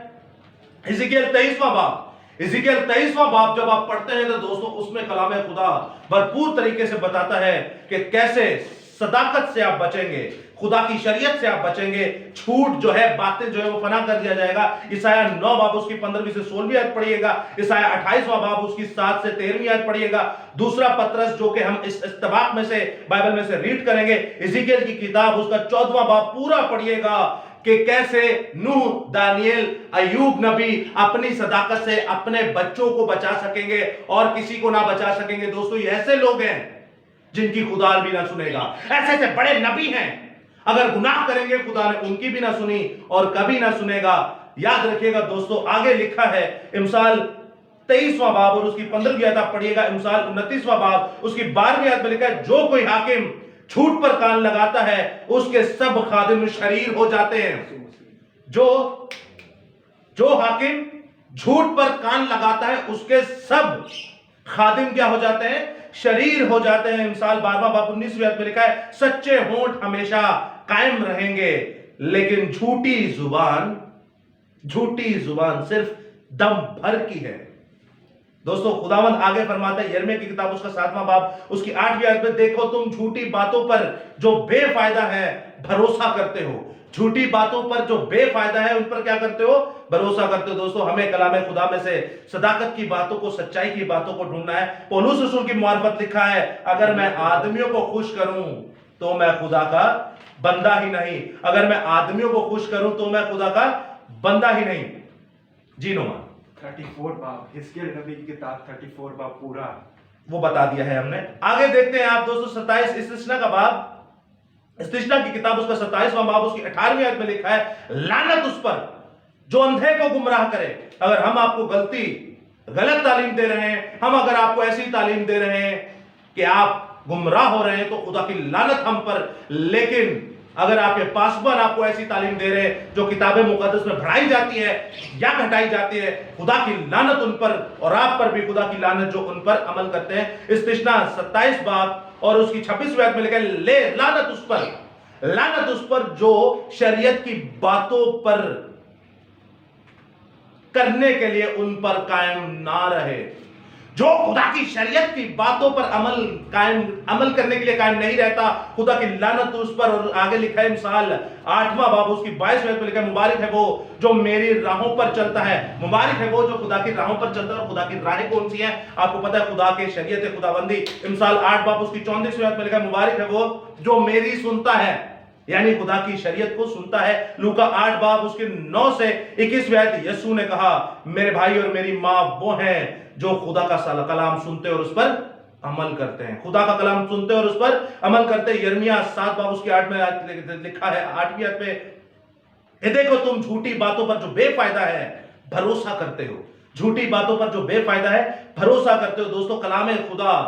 हिजकिय्याह 23वां बाब जब आप पढ़ते हैं तो दोस्तों उसमें कलाम खुदा भरपूर तरीके से बताता है कि कैसे सदाकत से आप बचेंगे, खुदा की शरीयत से आप बचेंगे, झूठ जो है, बातें जो है वो फना कर दिया जाएगा। ईसाया 9 बाब उसकी 15वीं से 16वीं आयत पढ़िएगा, ईसाया 28वां बाब उसकी 7 से 13वीं आयत पढ़िएगा। दूसरा पत्रस जो कि हम इस इस्तबाक में से बाइबल में से रीड करेंगे, हिजकिय्याह की किताब उसका 14वां बाब पूरा पढ़िएगा कि कैसे नूह, दानियल, अय्यूब नबी अपनी सदाकत से अपने बच्चों को बचा सकेंगे और किसी को ना बचा सकेंगे। दोस्तों ये ऐसे लोग हैं जिनकी खुदा भी ना सुनेगा। ऐसे ऐसे बड़े नबी हैं, اگر گناہ کریں گے خدا نے ان کی بھی نہ سنی اور کبھی نہ سنے گا. یاد رکھیے گا دوستو, آگے لکھا ہے امثال 23واں باب اور اس کی 15ویں آیت آپ پڑھیے گا, امثال 29واں باب اس کی 12ویں آیت میں لکھا ہے, جو کوئی حاکم جھوٹ پر کان لگاتا ہے اس کے سب خادم شریر ہو جاتے ہیں. جو حاکم جھوٹ پر کان لگاتا ہے اس کے سب خادم کیا ہو جاتے ہیں؟ شریر ہو جاتے ہیں. امثال 12واں باب 19ویں آیت میں لکھا ہے, سچے ہونٹ ہمیشہ قائم رہیں گے لیکن جھوٹی زبان صرف دم بھر کی ہے. دوستو خداوند آگے فرماتا ہے یرمیہ کی کتاب اس کا 7واں باب اس کی 8ویں آیت میں, دیکھو تم جھوٹی باتوں پر جو بے فائدہ ہے بھروسہ کرتے ہو. جھوٹی باتوں پر جو بے فائدہ ہے ان پر کیا کرتے ہو؟ بھروسہ کرتے ہو. دوستو ہمیں کلام خدا میں سے صداقت کی باتوں کو, سچائی کی باتوں کو ڈھونڈنا ہے. پولس رسول کی معرفت لکھا ہے, اگر میں آدمیوں کو خوش کروں تو میں خدا کا بندہ ہی نہیں. اگر میں آدمیوں کو خوش کروں تو میں خدا کا بندہ ہی نہیں. جی نعمان 34 باب حزقیل نبی کی کتاب 34 باب پورا وہ بتا دیا ہے ہم نے. آگے دیکھتے ہیں آپ دوستو 27 استثنا کا باب, استثنا کی کتاب اس کا 27واں باب اس کی 18ویں آیت میں لکھا ہے, لعنت اس پر جو اندھے کو گمراہ کرے. اگر ہم آپ کو غلط تعلیم دے رہے ہیں, ہم اگر آپ کو ایسی تعلیم دے رہے ہیں کہ آپ گمراہ ہو رہے ہیں تو خدا کی لعنت ہم پر. لیکن اگر آپ کے پاسبان آپ کو ایسی تعلیم دے رہے ہیں جو کتاب مقدس میں پڑھائی جاتی ہے یا گھٹائی جاتی ہے, خدا کی لعنت ان پر اور آپ پر بھی خدا کی لعنت جو ان پر عمل کرتے ہیں. استثنا 27 باب اور اس کی 26ویں آیت میں لکھا ہے, لعنت اس پر جو شریعت کی باتوں پر کرنے کے لیے ان پر قائم نہ رہے. جو خدا کی شریعت کی باتوں پر عمل کرنے کے لیے قائم نہیں رہتا, خدا کی لعنت اس پر. اور آگے لکھا ہے مثال 8واں باب اس کی 22ویں آیت میں لکھا ہے, مبارک ہے وہ جو میری راہوں پر چلتا ہے. مبارک ہے وہ جو خدا کی راہوں پر چلتا ہے. اور خدا کی راہیں کون سی ہیں آپ کو پتہ ہے؟ خدا کے شریعت خداوندی. مثال 8 باب اس کی 34ویں آیت میں لکھا ہے, مبارک ہے وہ جو میری سنتا ہے, یعنی خدا کی شریعت کو سنتا ہے. لوکا 8 باب اس کے 9 سے 21ویں آیت, یسوع نے کہا میرے بھائی اور میری ماں وہ ہیں جو خدا کا کلام سنتے اور اس پر عمل کرتے ہیں. خدا کا کلام سنتے اور اس پر عمل کرتے ہیں. یرمیہ 7 باب اس کی 8 میں لکھا ہے, 8ویں آیت میں, دیکھو تم جھوٹی باتوں پر جو بے فائدہ ہے بھروسہ کرتے ہو. جھوٹی باتوں پر جو بے فائدہ ہے بھروسہ کرتے ہو. دوستو کلام خدا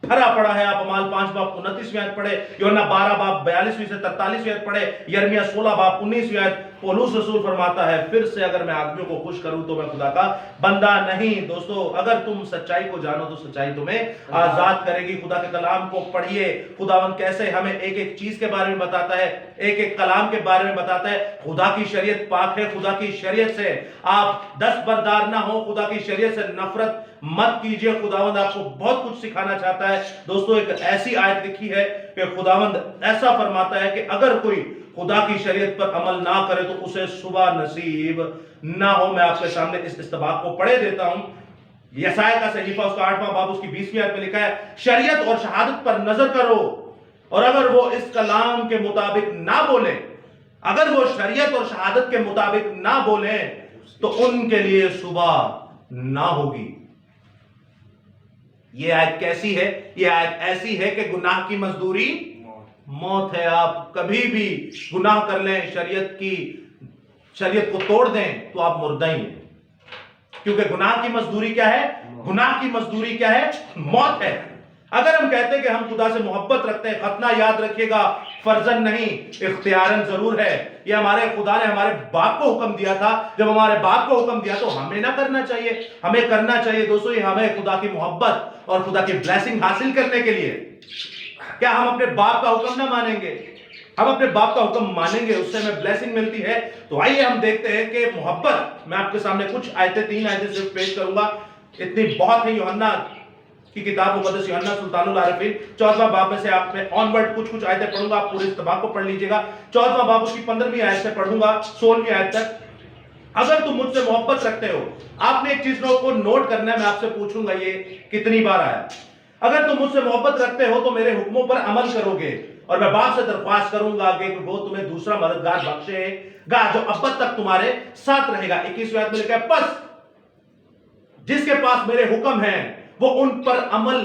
بھرا پڑا ہے. آپ اعمال 5 باب 29ویں آیت پڑھے, یوحنا 12 باب 42ویں سے 43ویں آیت پڑھے, یرمیہ 16 باب 19ویں آیت. پولس رسول فرماتا ہے پھر سے, اگر میں آدمیوں کو خوش کروں تو میں خدا کا بندہ نہیں. دوستو اگر تم سچائی کو جانو تو سچائی تمہیں آزاد کرے گی. خدا کے کلام کو پڑھیے, خداوند کیسے ہمیں ایک ایک چیز کے بارے میں بتاتا ہے, ایک ایک کلام کے بارے میں بتاتا ہے. خدا کی شریعت پاک ہے. خدا کی شریعت سے آپ دستبردار نہ ہو, خدا کی شریعت سے نفرت مت کیجئے. خداوند آپ کو بہت کچھ سکھانا چاہتا ہے. دوستو ایک ایسی آیت لکھی ہے کہ خداوند ایسا فرماتا ہے کہ اگر کوئی خدا کی شریعت پر عمل نہ کرے تو اسے صبح نصیب نہ ہو. میں آپ کے سامنے اس استباق کو پڑھے دیتا ہوں. یسایہ کا صحیفہ اس کا 8واں باب اس کی 20ویں آیت میں لکھا ہے, شریعت اور شہادت پر نظر کرو اور اگر وہ اس کلام کے مطابق نہ بولے, اگر وہ شریعت اور شہادت کے مطابق نہ بولیں تو ان کے لیے صبح نہ ہوگی. یہ آیت کیسی ہے؟ یہ آیت ایسی ہے کہ گناہ کی مزدوری موت ہے. آپ کبھی بھی گناہ کر لیں, شریعت کو توڑ دیں تو آپ مردہ ہی ہیں, کیونکہ گناہ کی مزدوری کیا ہے؟ گناہ کی مزدوری کیا ہے؟ موت ہے. اگر ہم کہتے ہیں کہ ہم خدا سے محبت رکھتے ہیں, ختنہ یاد رکھیے گا فرضاً نہیں اختیاراً ضرور ہے. یہ ہمارے خدا نے ہمارے باپ کو حکم دیا تھا. جب ہمارے باپ کو حکم دیا تو ہمیں نہ کرنا چاہیے, ہمیں کرنا چاہیے. دوستو یہ ہمیں خدا کی محبت اور خدا کی بلیسنگ حاصل کرنے کے لیے. کیا ہم اپنے باپ کا حکم نہ مانیں گے؟ ہم اپنے باپ کا حکم مانیں گے, اس سے ہمیں بلیسنگ ملتی ہے. تو آئیے ہم دیکھتے ہیں کہ محبت, میں آپ کے سامنے کچھ آیتیں 3 آیتیں صرف پیش کروں گا, اتنی بہت ہے. یوحنا کی کتاب مقدس یوحنا سلطان العارفین 14واں باب میں سے آپ میں آن ورڈ کچھ آیتیں پڑھوں گا, آپ پورے استباق کو پڑھ لیجئے گا. 14واں باب اس کی 15ویں آیت سے پڑھوں گا 16ویں آیت تک. اگر تم مجھ سے محبت رکھتے ہو, آپ نے ایک چیز کو نوٹ کرنا ہے, میں آپ سے پوچھوں گا یہ کتنی بار آیا, اگر تم مجھ سے محبت رکھتے ہو تو میرے حکموں پر عمل کرو گے اور میں باپ سے درخواست کروں گا کہ وہ تمہیں دوسرا مددگار بخشے گا جو ابد تک تمہارے ساتھ رہے گا. 21ویں آیت میں لکھا ہے, پس جس کے پاس میرے حکم ہیں وہ ان پر عمل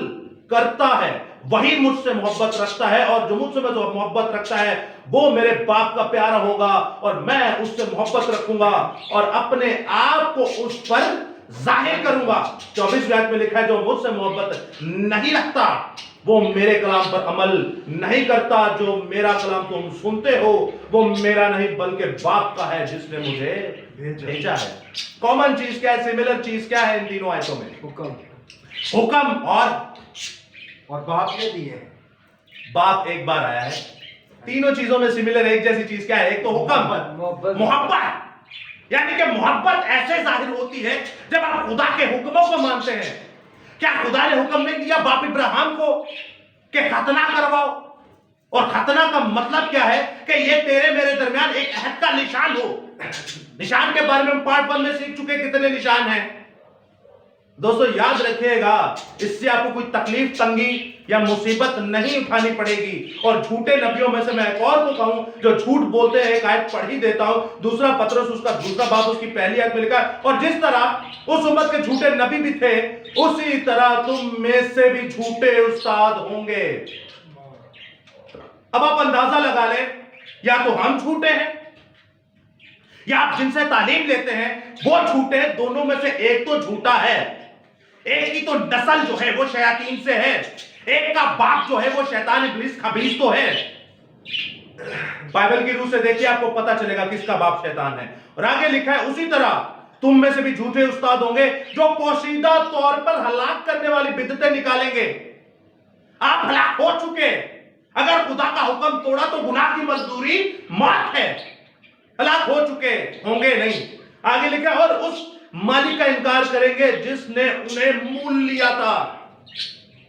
کرتا ہے وہی مجھ سے محبت رکھتا ہے, اور جو مجھ سے جو محبت رکھتا ہے وہ میرے باپ کا پیارا ہوگا, اور میں اس سے محبت رکھوں گا اور اپنے آپ کو اس پر ظاہر کروں گا. 24ویں آیت میں لکھا ہے جو مجھ سے محبت نہیں رکھتا وہ میرے کلام پر عمل نہیں کرتا. جو میرا کلام تم سنتے ہو وہ میرا نہیں بلکہ باپ کا ہے جس نے مجھے بھیجا ہے. کامن چیز کیا ہے, سملر چیز کیا ہے ان تینوں آیتوں میں؟ حکم اور باپ نے دی ہے. باپ ایک بار آیا ہے. تینوں چیزوں میں سملر ایک جیسی چیز کیا ہے؟ ایک تو حکم, محبت. یعنی کہ محبت ایسے ظاہر ہوتی ہے جب آپ خدا کے حکموں کو مانتے ہیں. کیا خدا نے حکم نہیں دیا باپ ابراہیم کو کہ ختنہ کرواؤ؟ اور ختنہ کا مطلب کیا ہے کہ یہ تیرے میرے درمیان ایک عہد کا نشان ہو. نشان کے بارے میں ہم پارٹ 1 میں سیکھ چکے کتنے نشان ہیں. دوستو یاد رکھیے گا, اس سے آپ کو کوئی تکلیف, تنگی یا مصیبت نہیں اٹھانی پڑے گی. اور جھوٹے نبیوں میں سے میں ایک اور کو کہوں جو جھوٹ بولتے ہیں, ایک آیت پڑھ ہی دیتا ہوں, 2 پطرس اس کا 2 باب اس کی پہلی آیت میں لکھا ہے, اور جس طرح اس امت کے جھوٹے نبی بھی تھے اسی طرح تم میں سے بھی جھوٹے استاد ہوں گے. اب آپ اندازہ لگا لیں, یا تو ہم جھوٹے ہیں یا آپ جن سے تعلیم لیتے ہیں وہ جھوٹے ہیں. دونوں میں سے ایک تو جھوٹا ہے. ایک کی تو نسل جو ہے وہ شیاطین سے ہے, ایک کا باپ جو ہے وہ شیطان ابلیس خبیث تو ہے. بائبل کی روح سے دیکھیے آپ کو پتا چلے گا کس کا باپ شیطان ہے. اور آگے لکھا ہے اسی طرح تم میں سے بھی جھوٹے استاد ہوں گے جو پوشیدہ طور پر ہلاک کرنے والی بدعتیں نکالیں گے. آپ ہلاک ہو چکے. اگر خدا کا حکم توڑا تو گناہ کی مزدوری موت ہے. ہلاک ہو چکے ہوں گے نہیں. آگے لکھا اور اس مالک کا انکار کریں گے جس نے انہیں مول لیا تھا.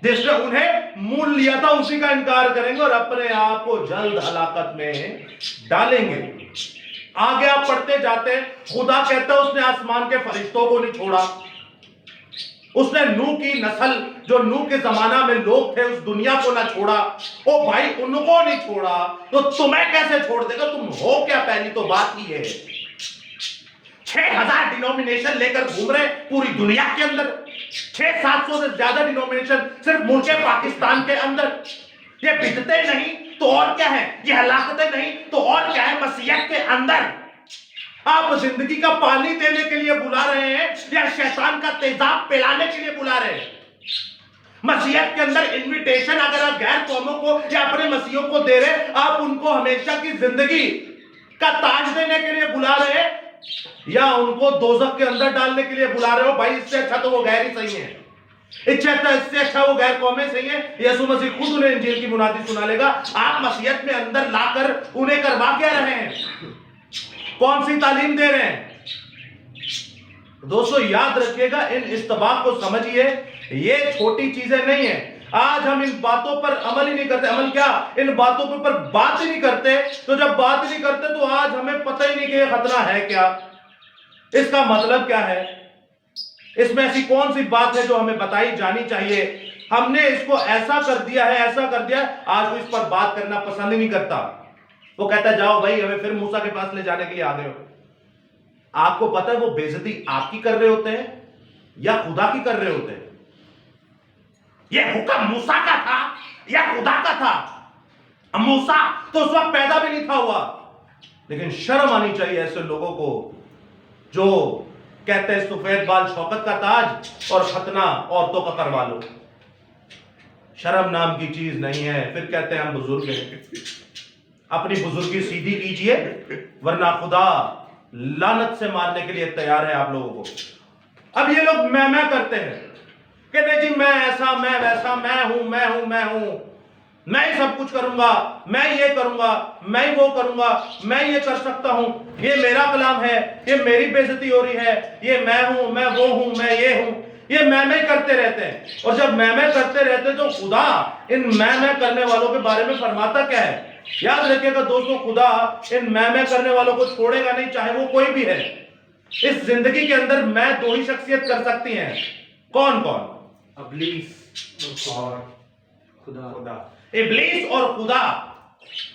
جس نے انہیں مول لیا تھا اسی کا انکار کریں گے اور اپنے آپ کو جلد ہلاکت میں ڈالیں گے. آگے آپ پڑھتے جاتے ہیں, خدا کہتا ہے اس نے آسمان کے فرشتوں کو نہیں چھوڑا. اس نے نوح کی نسل جو نوح کے زمانہ میں لوگ تھے اس دنیا کو نہ چھوڑا. او بھائی ان کو نہیں چھوڑا تو تمہیں کیسے چھوڑ دے گا؟ تم ہو کیا؟ پہلی تو بات ہی ہے. 6000 ڈینومینیشن لے کر گھوم رہے پوری دنیا کے اندر. 600-700 سے زیادہ ڈینومینیشن صرف ملک پاکستان کے اندر. یہ بدعتیں نہیں تو اور کیا ہے؟ یہ ہلاکتیں نہیں تو اور کیا ہے؟ مسیحیت کے اندر آپ زندگی کا پانی دینے کے لیے بلا رہے ہیں یا شیطان کا تیزاب پلانے کے لیے بلا رہے ہیں؟ مسیحیت کے اندر انویٹیشن اگر آپ غیر قوموں کو یا اپنے مسیحوں کو دے رہے, آپ ان کو ہمیشہ کی زندگی کا تاج دینے کے لیے بلا رہے ہیں یا ان کو دوزخ کے اندر ڈالنے کے لیے بلا رہے ہو؟ بھائی اس سے اچھا تو وہ غیر ہی صحیح ہے. اس سے اچھا وہ غیر قومیں صحیح ہیں. یسوع مسیح خود انہیں انجیل کی منادی سنا لے گا. آپ مسیحیت میں اندر لا کر انہیں کروا کیا رہے ہیں؟ کون سی تعلیم دے رہے ہیں؟ دوستو یاد رکھیے گا, ان استباق کو سمجھیے, یہ چھوٹی چیزیں نہیں ہیں. آج ہم ان باتوں پر عمل ہی نہیں کرتے. عمل کیا, ان باتوں کے اوپر بات ہی نہیں کرتے. تو جب بات ہی نہیں کرتے تو آج ہمیں پتہ ہی نہیں کہ یہ خطرہ ہے کیا, اس کا مطلب کیا ہے, اس میں ایسی کون سی بات ہے جو ہمیں بتائی جانی چاہیے. ہم نے اس کو ایسا کر دیا ہے, ایسا کر دیا ہے, آج وہ اس پر بات کرنا پسند ہی نہیں کرتا. وہ کہتا ہے جاؤ بھائی ہمیں پھر موسیٰ کے پاس لے جانے کے لیے آ گئے ہو. آپ کو پتہ ہے وہ بے عزتی آپ کی کر رہے ہوتے ہیں یا خدا کی کر رہے ہوتے ہیں؟ یہ حکم موسیٰ کا تھا یا خدا کا تھا؟ موسیٰ تو اس وقت پیدا بھی نہیں تھا ہوا. لیکن شرم آنی چاہیے ایسے لوگوں کو جو کہتے ہیں سفید بال شوکت کا تاج اور ختنہ عورتوں کا کروا لو. شرم نام کی چیز نہیں ہے. پھر کہتے ہیں ہم بزرگ ہیں. اپنی بزرگی سیدھی کیجئے ورنہ خدا لعنت سے مارنے کے لیے تیار ہے آپ لوگوں کو. اب یہ لوگ میں کرتے ہیں کہ نہیں جی میں ایسا میں ویسا, میں ہوں, میں ہی سب کچھ کروں گا, میں یہ کروں گا, میں وہ کروں گا, میں یہ کر سکتا ہوں, یہ میرا کلام ہے, یہ میری بے عزتی ہو رہی ہے, یہ میں ہوں, میں وہ ہوں, میں یہ ہوں. یہ میں کرتے رہتے ہیں. اور جب میں کرتے رہتے تو خدا ان میں کرنے والوں کے بارے میں فرماتا کیا ہے؟ یاد رکھیے گا دوستو, خدا ان میں کرنے والوں کو چھوڑے گا نہیں, چاہے وہ کوئی بھی ہے. اس زندگی کے اندر میں 2 ہی شخصیت کر سکتی ہیں. کون کون؟ ابلیس اور خدا. ابلیس اور خدا.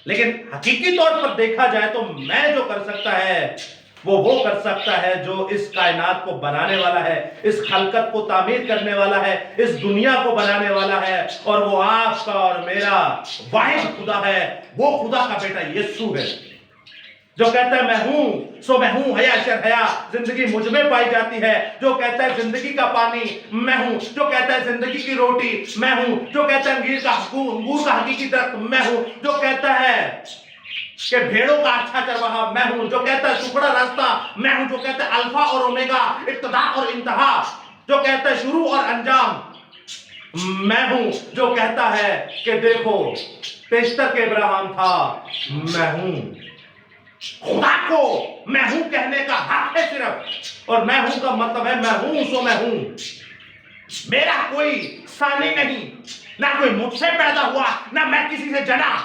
لیکن حقیقی طور پر دیکھا جائے تو میں جو کر سکتا ہے وہ کر سکتا ہے جو اس کائنات کو بنانے والا ہے, اس خلقت کو تعمیر کرنے والا ہے, اس دنیا کو بنانے والا ہے, اور وہ آپ کا اور میرا واحد خدا ہے. وہ خدا کا بیٹا یسوع ہے جو کہتا ہے میں ہوں سو میں ہوں, حیا شر حیا, زندگی مجھ میں پائی جاتی ہے. جو کہتا ہے زندگی کا پانی میں ہوں, جو کہتا ہے زندگی کی روٹی میں ہوں, جو کہتا ہے انگور کا حقیقی درخت میں ہوں, جو کہتا ہے کہ بھیڑوں کا اچھا چرواہا میں ہوں, جو کہتا ہے ٹکڑا راستہ میں ہوں, جو کہتا ہے الفا اور اومیگا, ابتدا اور انتہا, جو کہتا ہے شروع اور انجام میں ہوں, جو کہتا ہے کہ دیکھو پیشتر کے ابراہیم تھا میں ہوں. خدا کو میں ہوں کہنے کا حق ہے صرف, اور میں ہوں کا مطلب ہے میں ہوں سو میں ہوں. میرا کوئی ثانی نہیں, نہ کوئی مجھ سے پیدا ہوا, نہ میں کسی سے جنا.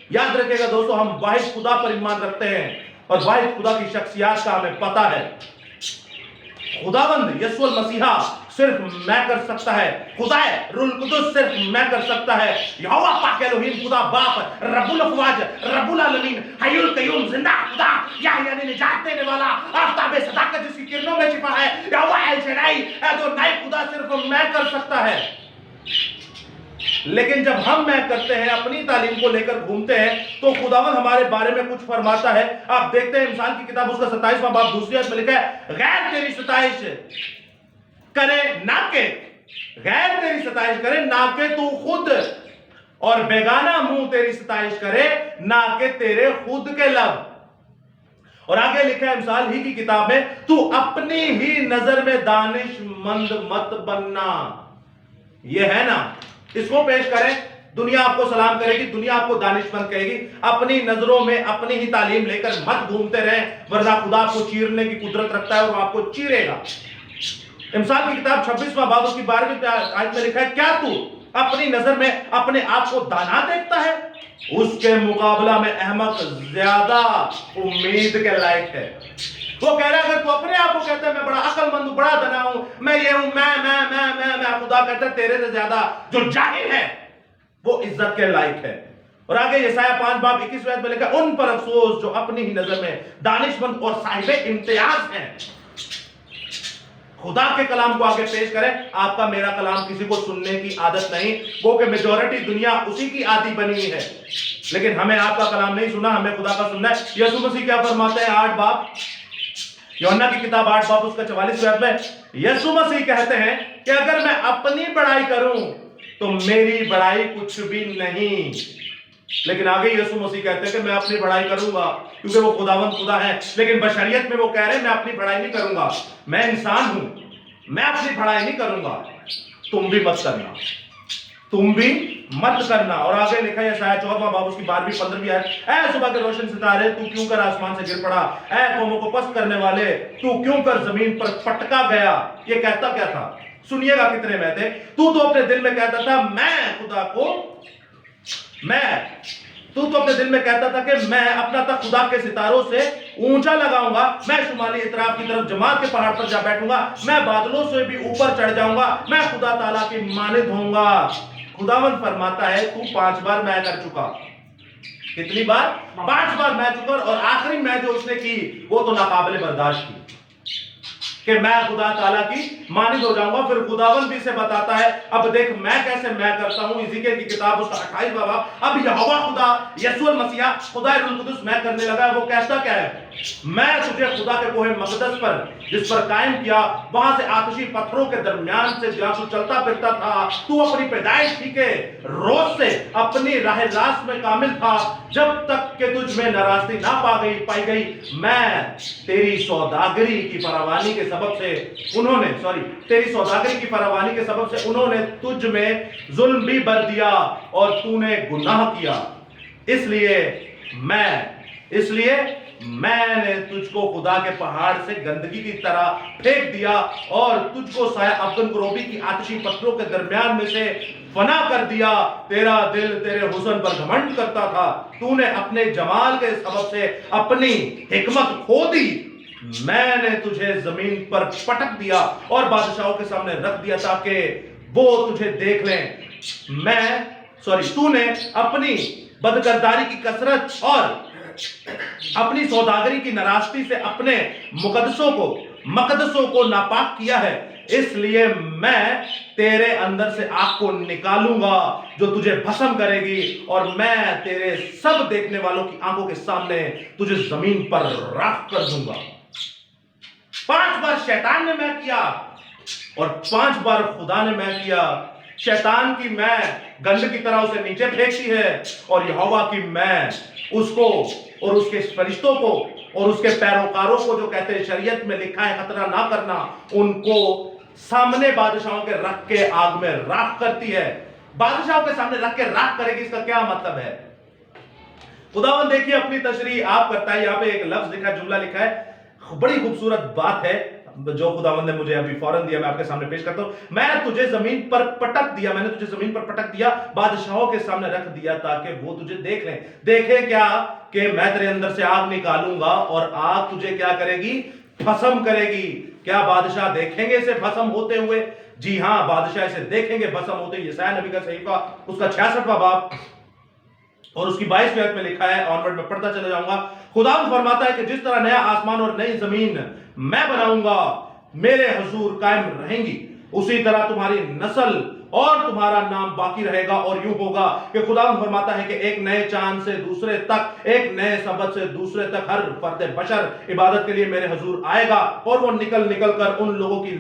یاد رکھے گا دوستو, ہم واحد خدا پر ایمان رکھتے ہیں اور واحد خدا کی شخصیات کا ہمیں پتا ہے. خداوند یسوع المسیحا صرف میں کر سکتا ہے, خدا روح القدس صرف میں کر سکتا ہے, یہوہ پاک الوہیم خدا باپ, رب الافواج, رب العالمین, حی القیوم, زندہ خدا, یعنی نجات دینے والا, آفتاب صداقت جس کی کرنوں میں چھپا ہے, یہوہ ایل شدائی, ادونائی خدا صرف میں کر سکتا ہے. لیکن جب ہم میں کرتے ہیں, اپنی تعلیم کو لے کر گھومتے ہیں, تو خداوند ہمارے بارے میں کچھ فرماتا ہے. آپ دیکھتے ہیں امثال کی کتاب اس کا 27واں باب دوسری آیت میں لکھا ہے, غیر تیری ستائش کرے نہ کہ, غیر تیری ستائش کرے نہ کہ تو خود, اور بیگانہ منہ تیری ستائش کرے نہ کہ تیرے خود کے لب. اور آگے لکھا ہے امثال ہی کی کتاب میں, تو اپنی ہی نظر میں دانش مند مت بننا. یہ ہے نا, اس کو پیش کریں, دنیا آپ کو سلام کرے گی, دنیا آپ کو دانش مند کہے گی, اپنی نظروں میں اپنی ہی تعلیم لے کر مت گھومتے رہیں, ورنہ خدا آپ کو چیرنے کی قدرت رکھتا ہے اور وہ آپ کو چیرے گا. امثال کی کتاب 26واں باب اس کی 12ویں آیت میں لکھا ہے, کیا تو اپنی نظر میں اپنے آپ کو دانا دیکھتا ہے, اس کے مقابلہ میں احمق زیادہ امید کے لائق ہے. وہ کہہ رہا ہے اگر تو اپنے آپ کو کہتا ہے میں بڑا عقل مند ہوں, بڑا دنا ہوں, میں یہ ہوں, میں, خدا کہتا ہے تیرے سے زیادہ جو جاہل ہے وہ عزت کے لائق ہے. اور آگے یسایہ 5 باب 21 میں لکھا, ان پر افسوس جو اپنی ہی نظر میں دانش مند اور صاحب امتیاز ہیں. خدا کے کلام کو آگے پیش کریں. آپ کا میرا کلام کسی کو سننے کی عادت نہیں, وہ کہ میجورٹی دنیا اسی کی عادی بنی ہوئی ہے, لیکن ہمیں آپ کا کلام نہیں سنا, ہمیں خدا کا سننا ہے. یسوع مسیح کیا فرماتے ہیں 8 باب, یوحنا کی کتاب 8 باب اس کا 44 آیت میں, یسوع مسیح کہتے ہیں کہ اگر میں اپنی بڑائی کروں تو میری بڑائی کچھ بھی نہیں. لیکن آگے یسوع مسیح کہتے ہیں کہ میں اپنی بڑائی کروں گا کیونکہ وہ خداوند خدا ہے. لیکن بشریت میں وہ کہہ رہے ہیں میں اپنی بڑائی نہیں کروں گا, میں انسان ہوں, میں اپنی بڑائی نہیں کروں گا, تم بھی مت کرنا, تم بھی مت کرنا. اور آگے لکھا ہے یسایہ 14واں باب اس کی 12ویں 15ویں آیت, اے صبح کے روشن ستارے تو کیوں کر آسمان سے گر پڑا, اے قوموں کو پست کرنے والے تو کیوں کر زمین پر پٹکا گیا. یہ کہتا کیا تھا, سنیے گا کتنے میں تھے. تو اپنے دل میں کہتا تھا میں خدا کو, تو اپنے دل میں کہتا تھا کہ میں اپنا تخت خدا کے ستاروں سے اونچا لگاؤں گا, میں شمالی اطراف کی طرف جماعت کے پہاڑ پر جا بیٹھوں گا, میں بادلوں سے بھی اوپر چڑھ جاؤں گا, میں خدا تعالیٰ کی مانند ہوں گا. خداوند فرماتا ہے تو 5 بار میں کر چکا. کتنی بار؟ 5 بار میں چکا, اور آخری میں جو اس نے کی وہ تو ناقابل برداشت کی کہ میں خدا تعالیٰ کی مانند ہو جاؤں گا. پھر خداوند بھی سے بتاتا ہے اب دیکھ میں کیسے میں کرتا ہوں. اذیکیل کی کتاب اس کا 28واں باب, اب یہوہ خدا یسوع المسیح خدا روح القدس میں کرنے لگا ہے. وہ کہتا کیا ہے, میں تجھے خدا کے کوہ مقدس پر جس پر قائم کیا, وہاں سے آتشی پتھروں کے درمیان سے جہاں تو چلتا پھرتا تھا, تو اپنی پیدائش ہی کے روز سے اپنی راہ راست میں کامل تھا, جب تک کہ تجھ میں ناراستی نہ پائی گئی. میں تیری سوداگری کی فراوانی کے سبب سے تیری سوداگری کی فراوانی کے سبب سے انہوں نے تجھ میں ظلم بھی بر دیا اور تو نے گناہ کیا. اس لیے میں نے تجھ کو خدا کے پہاڑ سے گندگی کی طرح پھینک دیا اور تجھ کو سایہ افغن کروبی کی آتشی پتھروں کے درمیان میں سے فنا کر دیا. تیرا دل تیرے حسن پر گھمنڈ کرتا تھا, تو نے اپنے جمال کے سبب سے اپنی حکمت کھو دی. میں نے تجھے زمین پر پٹک دیا اور بادشاہوں کے سامنے رکھ دیا تاکہ وہ تجھے دیکھ لیں. تو نے اپنی بدکرداری کی کثرت اور अपनी सौदागरी की नाराजगी से अपने मकदसों को नापाक किया है, इसलिए मैं तेरे अंदर से आग को निकालूंगा जो तुझे भस्म करेगी, और मैं तेरे सब देखने वालों की आंखों के सामने तुझे जमीन पर राख कर दूंगा। 5 बार शैतान ने मैं किया और 5 बार खुदा ने मैं किया। शैतान की मैं गंध की तरह उसे नीचे फेंकती है, और यहोवा की मैं उसको और उसके फरिश्तों को और उसके पैरोकारों को, जो कहते हैं शरीयत में लिखा है खतरा ना करना, उनको सामने बादशाहों के रख के आग में राख करती है। बादशाहों के सामने रख के राख करेगी, इसका क्या मतलब है? खुदावन देखिए अपनी तशरीह आप करता है। यहाँ पे एक लफ्ज लिखा है, जुमला लिखा है, बड़ी खूबसूरत बात है जो खुदावन ने मुझे अभी फौरन दिया, मैं आपके सामने पेश करता हूं। मैंने तुझे जमीन पर पटक दिया, बादशाहों के सामने रख दिया, ताकि वो तुझे देख लें। देखे क्या? कि मैं तेरे अंदर से आग निकालूंगा और आग तुझे क्या करेगी? भस्म करेगी। क्या बादशाह देखेंगे इसे भस्म होते हुए? जी हां, बादशाह इसे देखेंगे भस्म होते हुए। यशायाह नबी का सहीफा उसका 66वां बाब और उसकी 22वीं आयत में लिखा है, ऑनवर्ड में पढ़ता चला जाऊंगा। खुदा फरमाता है कि जिस तरह नया आसमान और नई जमीन मैं बनाऊंगा मेरे हुजूर कायम रहेंगी, उसी तरह तुम्हारी नस्ल और तुम्हारा नाम बाकी रहेगा। और यूं होगा कि खुदा फरमाता है कि एक नए चांद से दूसरे तक, एक नए सबत से दूसरे तक हर फर्द बशर इबादत के लिए मेरे हुजूर आएगा, और वो निकल कर उन लोगों की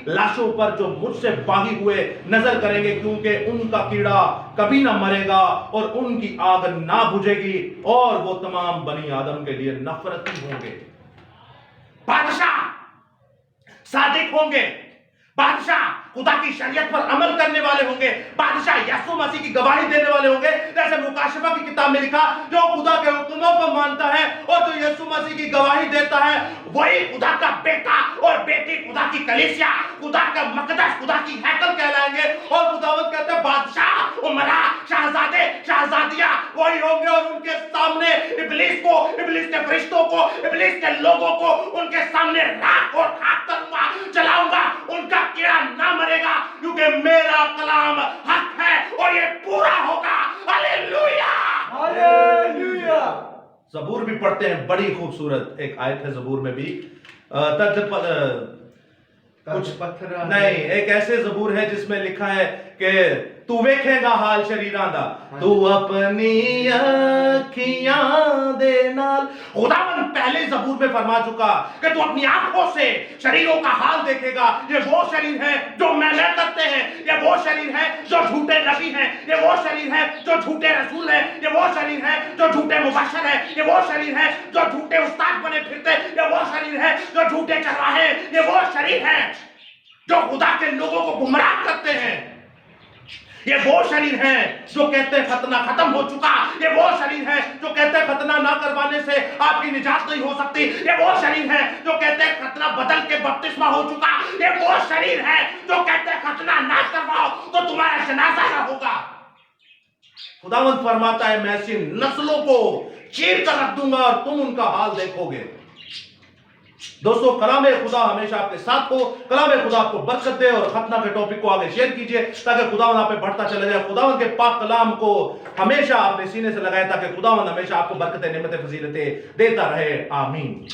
लाशों पर जो मुझसे बागी हुए नजर करेंगे, क्योंकि उनका कीड़ा कभी ना मरेगा और उनकी आग ना बुझेगी, और वो तमाम बनी आदम के लिए नफरती होंगे। बादशाह सादिक होंगे, बादशाह खुदा की शरीयत पर अमल करने वाले होंगे, बादशाह यीशु मसीह की गवाही देने वाले होंगे। जैसे मुकाशफा की किताब में लिखा, जो खुदा के हुक्मों को मानता है और जो यीशु मसीह की गवाही देता है, वही खुदा का बेटा और बेटी, खुदा की कलीसिया, खुदा का मकदस, खुदा की हैकल कहलाएंगे। और खुदावंद कहते हैं बादशाह, उमरा, शहजादे, शहजादियां वही होंगे, और उनके सामने इब्लीस के फरिश्तों को, इब्लीस के लोगों को उनके सामने राख और खाक करूंगा, जलाऊंगा, उनका कीड़ा ना मरेगा, क्योंकि मेरा कलाम हक है और ये पूरा होगा। Hallelujah, hallelujah. ज़बूर भी पढ़ते हैं, बड़ी खूबसूरत एक आयत है ज़बूर में भी। कुछ पत्थर नहीं, एक ऐसे ज़बूर है जिसमें लिखा है कि तू वेखेगा हाल शरीरां दा, तू अपनी अखियां दे नाल। खुदावन पहले ज़बूर में फरमा चुका कि तू अपनी आंखों से शरीरों का हाल देखेगा। ये वो शरीर है जो मैले करते हैं, ये वो शरीर है जो झूठे नबी हैं, ये वो शरीर है जो झूठे रसूल हैं, ये वो शरीर है जो झूठे मुबशर हैं, ये वो शरीर है जो झूठे उस्ताद बने फिरते, ये वो शरीर है जो झूठे चरवाहे, ये वो शरीर है जो खुदा के लोगों को गुमराह करते हैं, ये वो शरीर है जो कहते हैं खतना खत्म हो चुका, ये वो शरीर है जो कहते हैं खतना ना करवाने से आपकी निजात नहीं हो सकती, ये वो शरीर है जो कहते हैं खतना बदल के बपतिस्मा हो चुका, ये वो शरीर है जो कहते हैं खतना ना करवाओ तो तुम्हारा जनाजा ना होगा। खुदावंद फरमाता है मैं ऐसी नस्लों को चीर कर रख दूंगा और तुम उनका हाल देखोगे। दोस्तों, कलाम खुदा हमेशा आपके साथ हो, कलाम खुदा आपको बरकत दे, और खतना के टॉपिक को आगे शेयर कीजिए ताकि खुदावंद आप पे बढ़ता चला जाए। खुदावंद के पाक कलाम को हमेशा अपने सीने से लगाए ताकि खुदावंद हमेशा आपको बरकतें, नेमतें, फजीलतें देता रहे। आमीन।